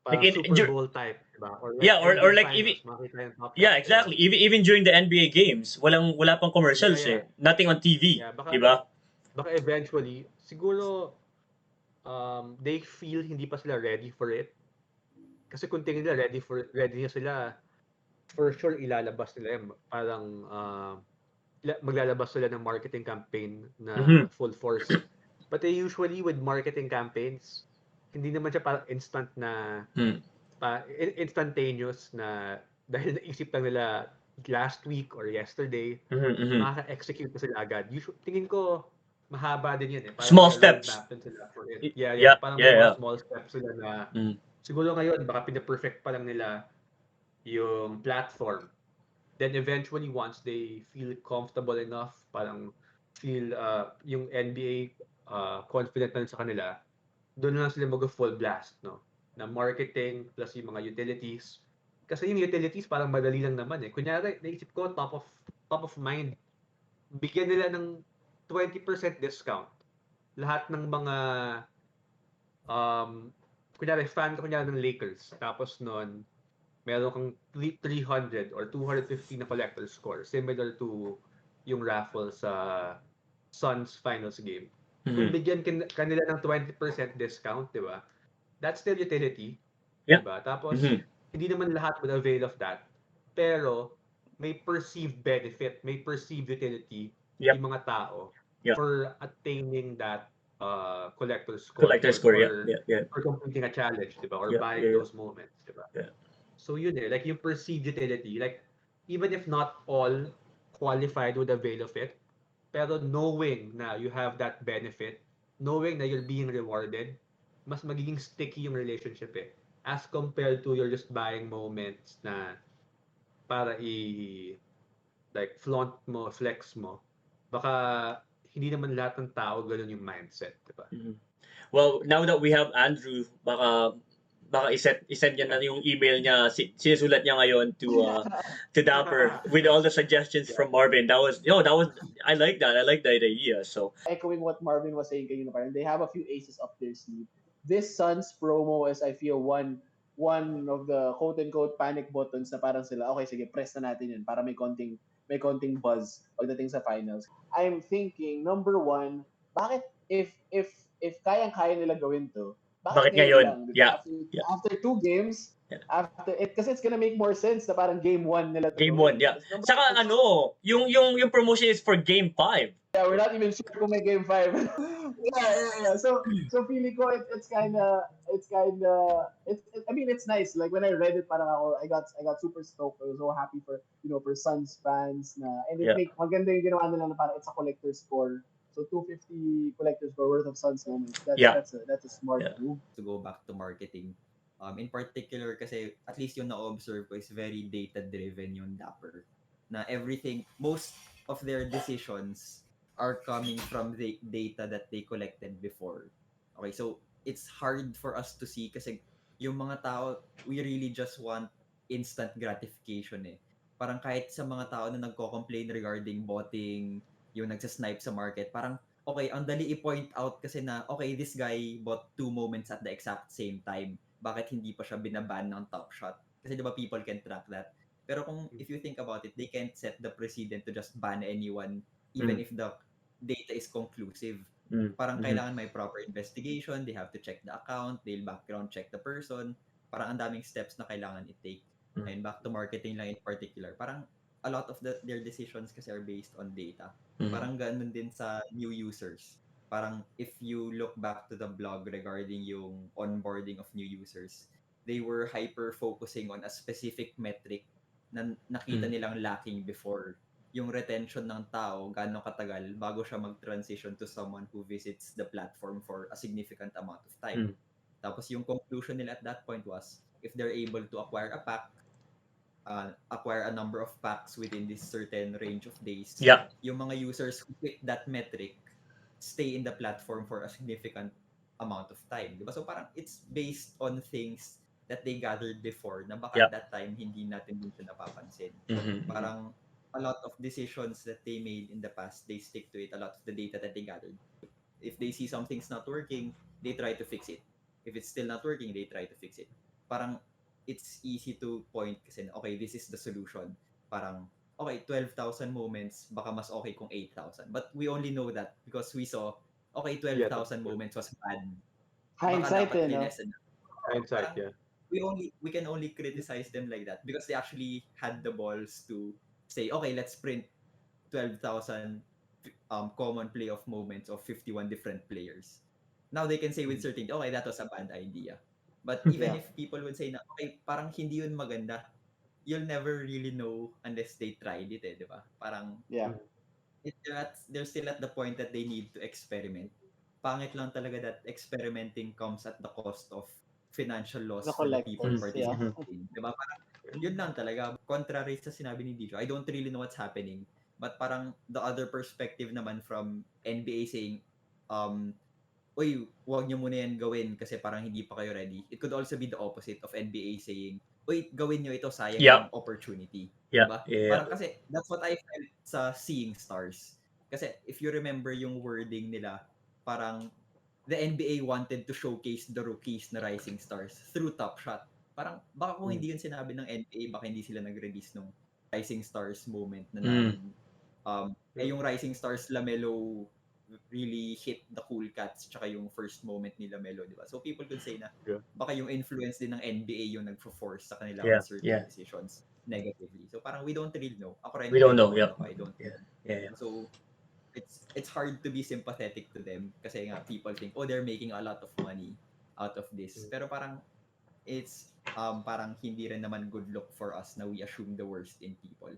Like parang Super Bowl type, diba? Or like yeah, or NBA like even Finals, makita yung top yeah, shots, diba? exactly. Even during the NBA games, wala pang commercials Yeah. Nothing on TV, Yeah, 'di ba? baka eventually, siguro they feel hindi pa sila ready for it. Kasi kung tingin nila ready na sila, for sure ilalabas nila yun. Parang maglalabas sila ng marketing campaign na Mhm. full force. But they usually with marketing campaigns, hindi naman siya parang instant na Mm. instantaneous na dahil naisip lang nila last week or yesterday, Mhm, mhm. makaka-execute na sila agad. Tingin ko mahaba din yun eh. Parang Small may steps. roadmap din sila for it. Yeah. Yeah, Parang may yeah, mga yeah. small steps sila na Mm. siguro ngayon baka pina-perfect pa lang nila yung platform. Then eventually once they feel comfortable enough, parang feel yung NBA confident na sa kanila, doon na lang sila mag-full blast, no? Na marketing plus yung mga utilities. Kasi yung utilities parang madali lang naman eh. Kunyari, naisip ko top of mind, bigyan nila ng 20% discount. Lahat ng mga kunyari fan ka kunyari ng Lakers. Tapos noon, meron kang 300 or 250 na collector score, similar to yung raffle sa Suns finals game. Kung Mhm. bigyan kanila ng 20% discount, di ba? That's still utility, di Yeah. ba? Tapos, Mhm. hindi naman lahat would avail of that. Pero, may perceived benefit, may perceived utility Yep. yung mga tao Yeah. for attaining that collector score Collector for score, yeah. completing a challenge, di ba? Or Yeah, buying yeah, those moments, di ba? yeah. So yun eh, like yung perceived utility, like even if not all qualified would avail of it, pero knowing na you have that benefit, knowing na you're being rewarded, mas magiging sticky yung relationship eh. As compared to you're just buying moments na para like flaunt mo, flex mo. Baka hindi naman lahat ng tao ganun yung mindset, di ba? Mhm. Well, now that we have Andrew, baka isend niya na yung email niya, sinusulat niya ngayon to Dapper with all the suggestions Yeah. from Marvin. I like that. I like that idea. So Echoing what Marvin was saying kanina, parang they have a few aces up their sleeve. This Suns promo is, I feel, one of the quote-unquote panic buttons na parang sila, okay, sige, press na natin yun para may konting buzz pagdating sa finals. I'm thinking, number one, bakit if kayang-kaya nila gawin to, bakit bakit ngayon ngayon? lang, di ba? Yeah. Yeah. After 2 games, Yeah. after it, kasi it's gonna make more sense na parang game 1 nila to Game 1, gawin. yeah. Tapos number Saka yung promotion is for game 5. yeah, we're not even sure kung may game 5. yeah. So feeling ko I mean it's nice. Like when I read it parang ako I got super stoked. I was so happy for Suns fans na and it Yeah. make maganda yung ginawa nila na parang it's a collector score. So 250 collector score worth of Suns moments. Yeah. That's a smart Yeah. move. To go back to marketing. In particular, kasi at least yung na-observe ko is very data-driven yung Dapper. Na everything, most of their decisions are coming from the data that they collected before. Okay, so it's hard for us to see kasi yung mga tao, we really just want instant gratification eh. Parang kahit sa mga tao na nagko-complain regarding botting, yung nagsasnipe sa market, parang okay, ang dali i-point out kasi na, okay, this guy bought 2 moments at the exact same time. Bakit hindi pa siya binaban ng top shot? Kasi di ba people can track that. Pero kung if you think about it, they can't set the precedent to just ban anyone even if the data is conclusive. Parang kailangan may proper investigation, they have to check the account, they'll background check the person. Parang ang daming steps na kailangan i-take. And back to marketing lang in particular, parang a lot of their decisions kasi are based on data. Parang ganun din sa new users. Parang if you look back to the blog regarding yung onboarding of new users, they were hyper-focusing on a specific metric na nakita nilang lacking before. Yung retention ng tao, gaano katagal bago siya mag-transition to someone who visits the platform for a significant amount of time. Tapos yung conclusion nila at that point was, if they're able to acquire a pack, acquire a number of packs within this certain range of days, Yeah. yung mga users who fit that metric stay in the platform for a significant amount of time. Diba? So parang it's based on things that they gathered before na baka at Yeah. that time hindi natin din siya napapansin. Mm-hmm. Parang a lot of decisions that they made in the past, they stick to it. A lot of the data that they gathered. If they see something's not working, they try to fix it. If it's still not working, they try to fix it. Parang it's easy to point kasi, okay, this is the solution. Parang, okay, 12,000 moments, baka mas okay kung 8,000. But we only know that because we saw, okay, Yeah, that's 12,000 true. moments was bad. Baka Hindsight, dapat no? linesen. Hindsight, Parang yeah. we can only criticize them like that because they actually had the balls to say, okay, let's print 12,000 common playoff moments of 51 different players. Now they can say with certainty, okay, that was a bad idea. But even Yeah, if people would say na, okay, parang hindi yun maganda, you'll never really know unless they tried it, di ba? Parang yeah. they're still at the point that they need to experiment. Pangit lang talaga that experimenting comes at the cost of financial The loss for the people collectors, yeah. Mm-hmm. participating. Diba? Parang yun lang talaga. Contrary sa sinabi ni Dijo, I don't really know what's happening. But parang the other perspective naman from NBA saying, um, uy, huwag niyo muna yan gawin kasi parang hindi pa kayo ready. It could also be the opposite of NBA saying, uy, gawin niyo ito, sayang yung Yeah. opportunity. Yeah. Diba? Yeah. Parang kasi that's what I felt sa Seeing Stars. Kasi if you remember yung wording nila, parang the NBA wanted to showcase the rookies na rising stars through Top Shot. Parang baka kung hindi yun sinabi ng NBA, baka hindi sila nag-release nung Rising Stars moment na Mm. yung Rising Stars Lamelo really hit the Cool Cats tsaka yung first moment ni Lamelo, di ba? So people could say na Yeah. baka yung influence din ng NBA yung nagfo-force sa kanila on Yeah. certain Yeah. decisions negatively. So parang we don't really know. Ako rin, We don't know. ewan Yeah. ako, I don't Yeah. know. Yeah. Yeah. So it's hard to be sympathetic to them kasi nga people think, oh, they're making a lot of money out of this. Pero parang it's parang hindi rin naman good look for us na we assume the worst in people.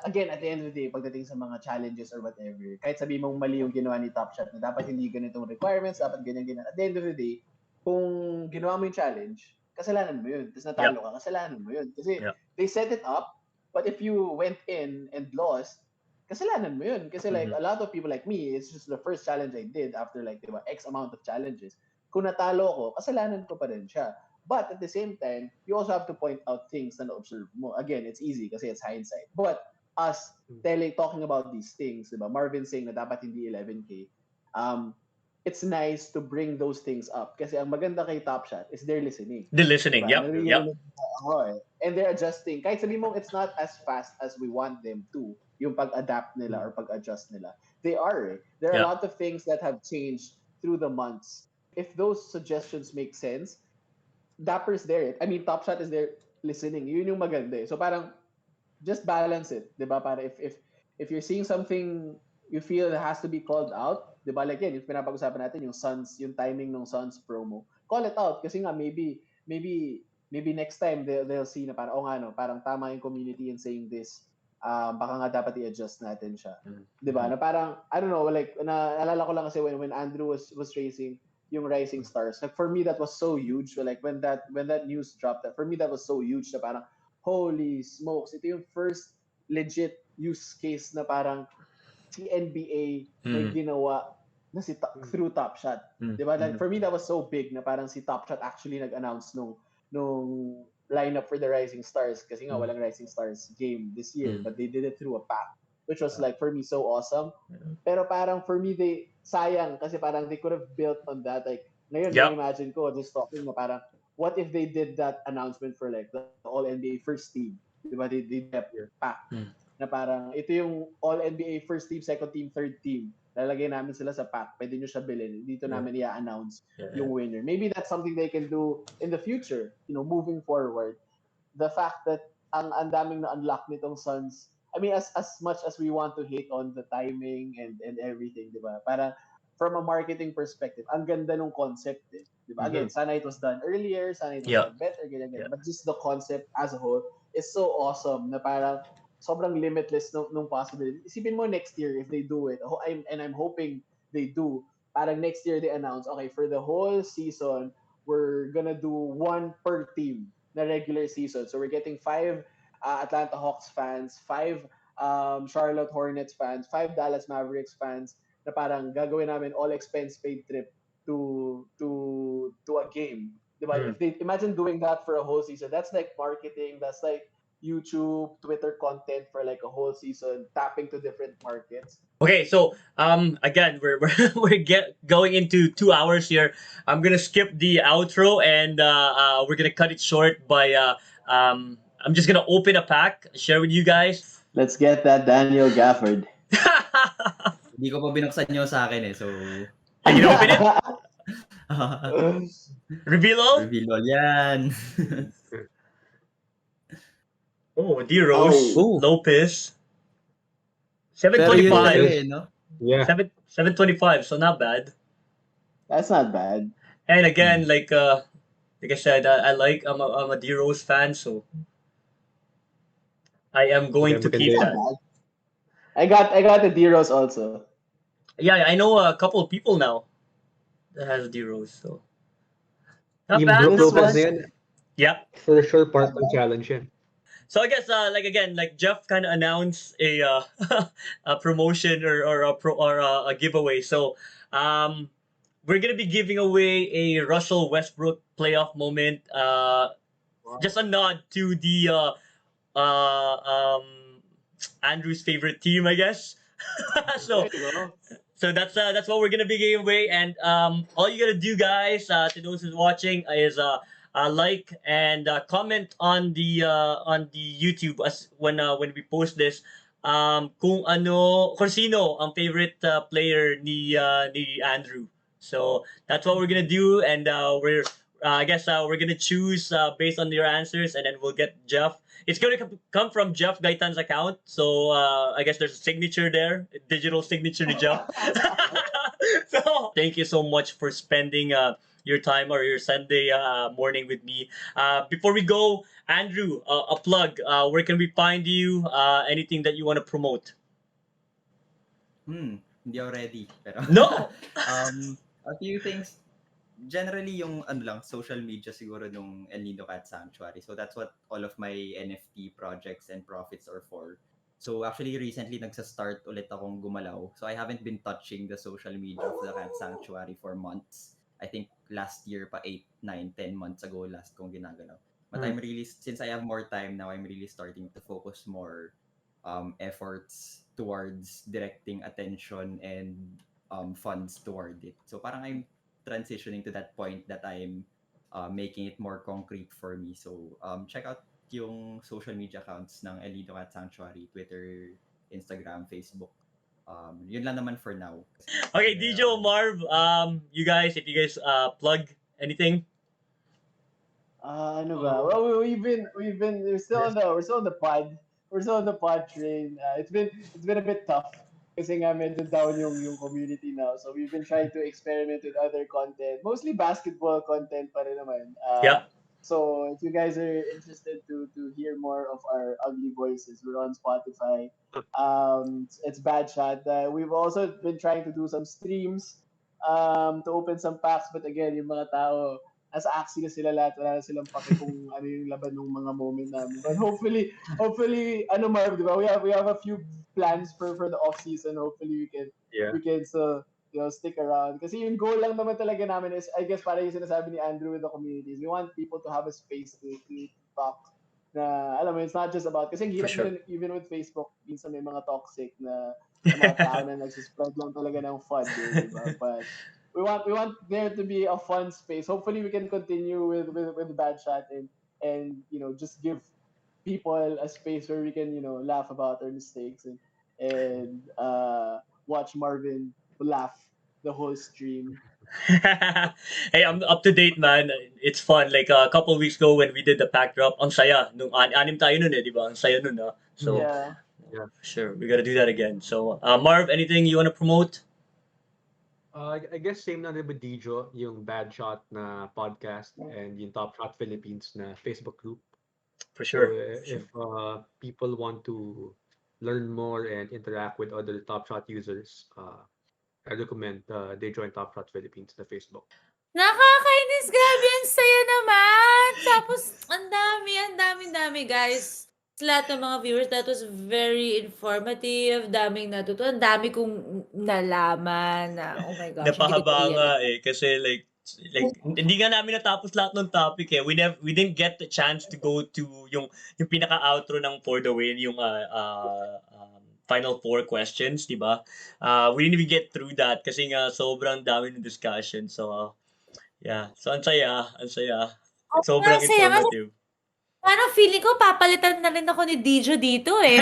Again, at the end of the day, pagdating sa mga challenges or whatever, kahit sabi mong mali yung ginawa ni Top Shot na dapat hindi ganitong requirements, dapat ganyan. At the end of the day, kung ginawa mo yung challenge, kasalanan mo yun. Tapos Yeah. natalo ka, kasalanan mo yun. Kasi Yeah. they set it up, but if you went in and lost, kasalanan mo yun. Kasi like Mhm. a lot of people like me, it's just the first challenge I did after like, diba, X amount of challenges. Kung natalo ko, kasalanan ko pa rin siya. But at the same time, you also have to point out things na na-observe mo. Again, it's easy kasi it's hindsight. But us talking about these things, diba? Marvin saying na dapat hindi 11K. It's nice to bring those things up kasi ang maganda kay Top Shot is they're listening. The listening. Diba? Yep. Yep. And they're adjusting. Kahit sabi mo it's not as fast as we want them to, yung pag-adapt nila or pag-adjust nila. They are. There are a Yeah. lot of things that have changed through the months. If those suggestions make sense, Dapper's there. I mean, Top Shot is there listening. Yun yung maganda. So parang just balance it, 'di ba? Para if you're seeing something you feel that has to be called out, 'di ba? Like yan, yung pinapag-usapan natin yung Suns, yung timing ng Suns promo. Call it out kasi nga maybe next time they'll see na parang nga no, parang tama yung community in saying this. Baka nga dapat i-adjust natin siya. 'Di ba? Na parang I don't know, like naalala ko lang kasi when Andrew was racing yung Rising Stars. Like for me that was so huge. Like when that news dropped, that for me that was so huge na parang holy smokes, ito yung first legit use case na parang si NBA may Mm. ginawa na through Top Shot. Mm. 'Di ba? Like, for me, that was so big na parang si Top Shot actually nag-announce nung lineup for the Rising Stars kasi nga walang Rising Stars game this year, but they did it through a pack, which was like for me so awesome. Pero parang for me, sayang kasi parang they could have built on that. Like, ngayon, Yep. imagine ko just talking na parang, what if they did that announcement for like the All-NBA first team? Diba? They did a pack Mm. na parang ito yung All-NBA first team, second team, third team. Lalagay namin sila sa pack. Pwede nyo siya bilhin. Dito namin i-announce yung winner. Maybe that's something they can do in the future, moving forward. The fact that ang daming na-unlock nitong Suns, I mean, as much as we want to hate on the timing and everything, di ba? Parang from a marketing perspective, ang ganda ng concept eh. Di ba? Again, sana it was done earlier, sana it was Yeah. done better, ganyan. Yeah. But just the concept as a whole is so awesome na parang sobrang limitless nung possibility. Isipin mo next year if they do it. I'm hoping they do. Parang next year they announce, okay, for the whole season, we're gonna do one per team na regular season. So we're getting 5 Atlanta Hawks fans, 5 Charlotte Hornets fans, 5 Dallas Mavericks fans na parang gagawin namin all expense paid trip to a game. Diba? Mm. If they imagine doing that for a whole season, that's like marketing, that's like YouTube, Twitter content for like a whole season, tapping to different markets. Okay, so again, we're going into 2 hours here. I'm gonna skip the outro and we're gonna cut it short by I'm just gonna open a pack, share with you guys. Let's get that Daniel Gafford. Hindi ko pa binuksan yung sa akin so Are you gonna open it? Reveal all? reveal all yan. Oh, D Rose, Oh, Oh, Lopez, pero yun talaga 725, no? Yeah. 725. So not bad. that's not bad. And again, Hmm. like I said, I'm a D Rose fan, so I am going Yeah, to That's keep maganda not that. bad. I got the D-Rose also. Yeah, I know a couple of people now that has D Rose, so not Yung bad. Brook This Not Lopez bad. na was yun, Yeah. for sure not part ng bad. challenge yan. So I guess like again like Jeff kind of announced a promotion or a giveaway. So um we're gonna be giving away a Russell Westbrook playoff moment. Just Wow. a nod to the uh um Andrew's favorite team, I guess. There so you go. that's what we're gonna be giving away, and all you gotta do, guys, to those who's watching, is like and comment on the YouTube as when we post this. Kung sino ang favorite player ni Andrew. So that's what we're gonna do, and I guess we're gonna choose based on your answers, and then we'll get Jeff. It's gonna come from Jeff Gaitan's account, so I guess there's a signature there, a digital signature to Jeff. So thank you so much for spending your time or your Sunday morning with me. Before we go, Andrew, a plug. Where can we find you? Anything that you want to promote? Hindi ako ready. Pero, No. a few things. Generally, yung ano lang, social media siguro nung El Nido Cat Sanctuary. So that's what all of my NFT projects and profits are for. So actually, recently, nagsa-start ulit akong gumalaw. So I haven't been touching the social media of the Cat Sanctuary for months. I think last year pa, 8, 9, 10 months ago, last kong ginagalaw. But Mm. I'm really, since I have more time now, I'm really starting to focus more efforts towards directing attention and funds toward it. So parang I'm transitioning to that point that I'm making it more concrete for me. So check out yung social media accounts ng El Nido Cat Sanctuary, Twitter, Instagram, Facebook. Yun lang naman for now. Okay, Dijo, Marv, you guys, if you guys plug anything. Ano ba? Well, we're still on the pod. We're still on the pod train. It's been a bit tough kasi nga medyo down yung community now. So we've been trying to experiment with other content, mostly basketball content pa rin naman. Yeah. So if you guys are interested to hear more of our ugly voices, we're on Spotify. It's Badshot. We've also been trying to do some streams to open some packs, but again, yung mga tao as axi na sila lahat, wala na silang pake kung ano yung laban ng mga moment namin. But hopefully, ano Marv, di ba? We have a few plans for the off season. Hopefully Yeah. we can still stick around. Kasi yung goal lang naman talaga namin is, I guess, para yung sinasabi ni Andrew with the communities, we want people to have a space to talk na, alam mo, it's not just about, kasi ang For hirap sure. din, even with Facebook, minsan may mga toxic na mga tao na nagsispread lang talaga ng FUD, di ba? But we want there to be a fun space. Hopefully, we can continue with Badshot and just give people a space where we can laugh about our mistakes and watch Marvin laugh the whole stream. Hey, I'm up to date, man. It's fun. Like a couple weeks ago when we did the pack drop, ang saya. Nung anim tayo nun di ba? Ang saya nun, ah. So, Yeah. Yeah. sure, we gotta do that again. So, Marv, anything you want to promote? I guess same na rin with Dijo, yung Badshot na podcast and yung Top Shot Philippines na Facebook group. For So sure. if people want to learn more and interact with other Top Shot users, I recommend they join Top Shot Philippines na Facebook. Nakakainis, grabe, ang saya naman. Tapos, ang dami, guys. Sa lahat ng mga viewers, that was very informative. Daming natutunan. Ang dami kong nalaman na, oh my gosh, hindi ko Napahaba nga na-realize. eh. Kasi like, Like hindi nga namin natapos lahat ng topic eh. We didn't get the chance to go to yung pinaka outro ng For the Win, yung final four questions, di ba? We didn't even get through that kasi nga sobrang dami ng discussion. So yeah, so ang saya, ang saya. Oo nga, Sobrang saya nga. informative. Parang feeling ko papalitan na rin ako ni Dijo dito eh.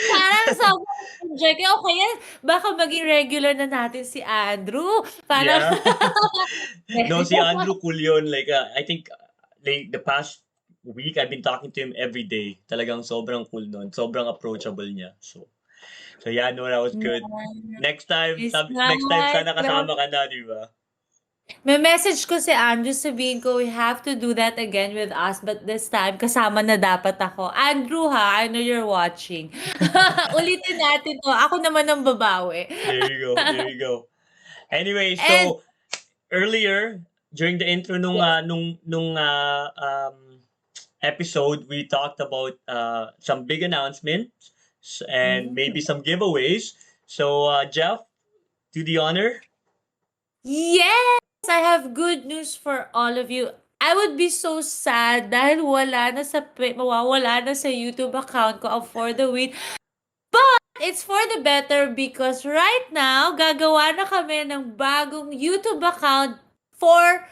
Parang sobrang enjoy ko. O kaya baka maging regular na natin si Andrew. Parang Yeah. No, si Andrew cool yun. Like, I think like the past week, I've been talking to him every day. Talagang sobrang cool nun. Sobrang approachable niya. So yeah, no, that was good. Next time, It's next time nice. sana kasama ka na, di ba? May message ko si Andrew, sabihin ko, we have to do that again with us, but this time, kasama na dapat ako. Andrew ha, I know you're watching. Ulitin natin to. Ako naman ang babawi. There you go. There you go. Anyway, And, so earlier during the intro yes. nung episode, we talked about some big announcements and maybe some giveaways. So Jeff, do the honor. Yes! I have good news for all of you. I would be so sad dahil mawawala na sa YouTube account ko ang For the Win. But it's for the better because right now, gagawa na kami ng bagong YouTube account for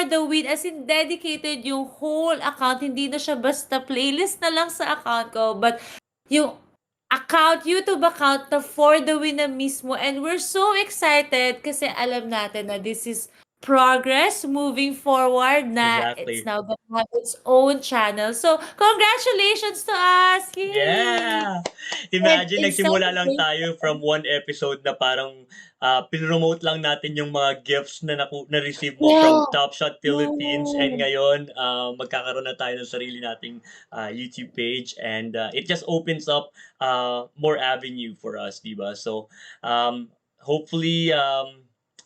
the Win. As in, dedicated yung whole account. Hindi na siya basta playlist na lang sa account ko. But yung YouTube account na For the Win na mismo. And we're so excited kasi alam natin na this is progress moving forward na Exactly. it's now gonna have its own channel. So, congratulations to us! Yay! Yeah! And Imagine, in nagsimula lang celebration, tayo from one episode na parang pinromote lang natin yung mga gifts na na-receive mo from yeah, Top Shot Philippines, and yeah. ngayon magkakaroon na tayo ng sarili nating YouTube page, and it just opens up more avenue for us, diba? So hopefully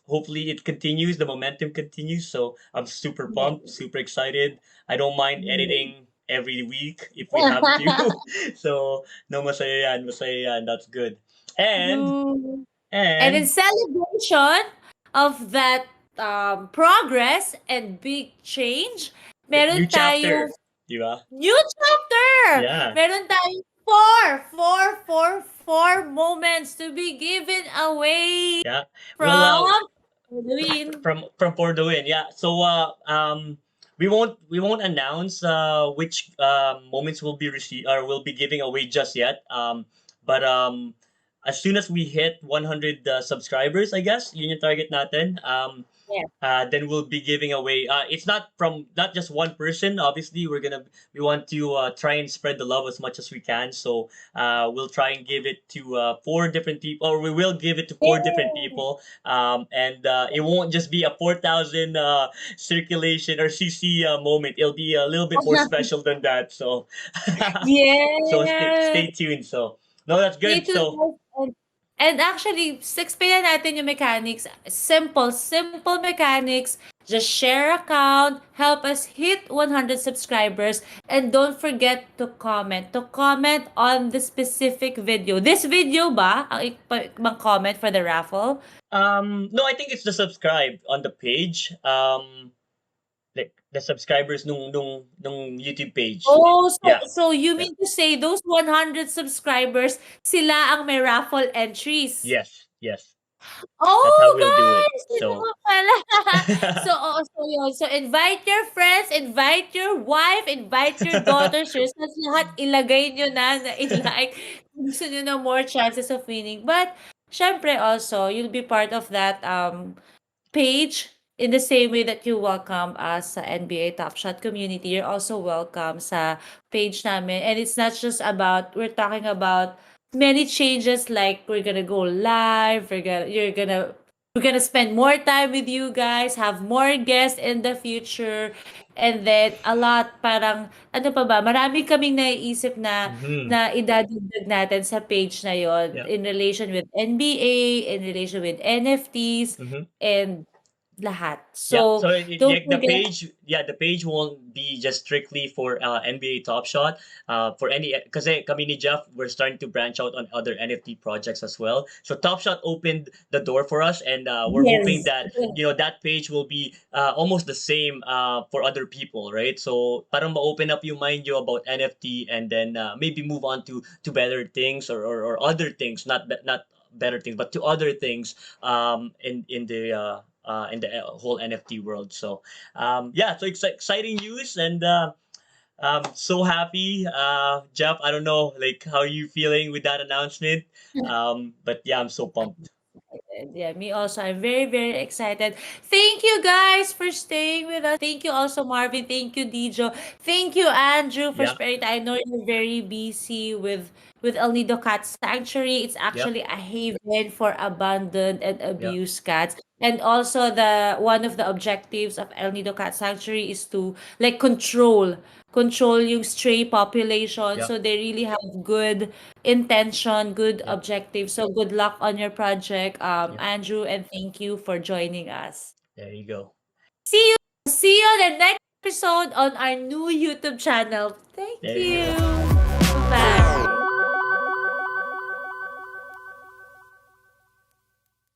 hopefully it continues, the momentum continues. So I'm super pumped, super excited. I don't mind editing every week if we have to. So no, masaya yan. That's good. And Mm. And in and celebration of that progress and big change, new meron tayong chapter, di ba? new chapter! Yeah. Meron tayong four moments to be given away Yeah. from Well, Halloween. from For the Win. Yeah. So we won't announce which moments will be received or will be giving away just yet. But as soon as we hit 100 subscribers, I guess yun yung target natin. Yeah. Then we'll be giving away. It's not just one person. Obviously, we want to try and spread the love as much as we can. So we'll try and give it to four different people, or we will give it to four different Yay! people. And it won't just be a 4,000 circulation or CC moment. It'll be a little bit more special than that. So so Yes! stay tuned. So no, that's Stay good. tuned, So guys. And actually, explain natin yung mechanics. Simple mechanics. Just share account, help us hit 100 subscribers, and don't forget to comment. To comment on the specific video. This video ba ang comment for the raffle? no, I think it's the subscribe on the page. Like the subscribers nung YouTube page. Oh, Yeah. so you Yeah. mean to say those 100 subscribers, sila ang may raffle entries? Yes. Yes. Oh, That's how we'll do it. guys! Yun So naman pala. So yun. So, invite your friends, invite your wife, invite your daughters, your sons, lahat ilagay nyo na i-like. Kung gusto nyo na more chances of winning. But, syempre also, you'll be part of that page in the same way that you welcome us sa NBA Top Shot community. You're also welcome sa page namin. And it's not just about, we're talking about many changes like we're gonna go live, we're gonna spend more time with you guys, have more guests in the future, and then a lot parang ano pa ba, marami kaming naiisip na mhm. idadagdag natin sa page na yon Yeah. in relation with NBA, in relation with NFTs, Mhm. and lahat. Yeah, So so don't yeah, forget. the page won't be just strictly for NBA Top Shot. For any, because kami ni Jeff, we're starting to branch out on other NFT projects as well. So Top Shot opened the door for us, and we're hoping Yes. that that page will be almost the same for other people, right? So parang ma-open up yung mind you about NFT, and then maybe move on to better things, or other things, not better things, but to other things in the whole NFT world. So yeah, so it's exciting news, and so happy. Jeff, I don't know, like, how are you feeling with that announcement? But yeah, I'm so pumped. And yeah, me also. I'm very, very excited. Thank you guys for staying with us. Thank you also, Marvin. Thank you, Dijo. Thank you, Andrew, for Yeah, sparing time. I know you're very busy with El Nido Cat Sanctuary. It's yep, actually a haven for abandoned and yep, abused cats. And also the one of the objectives of El Nido Cat Sanctuary is to like control yung stray population. yep, So they really have good intention, good yep, objective. So good luck on your project, yep. Andrew, and thank you for joining us. There you go. See you. See you on the next episode on our new YouTube channel. Thank There you you. go. Bye.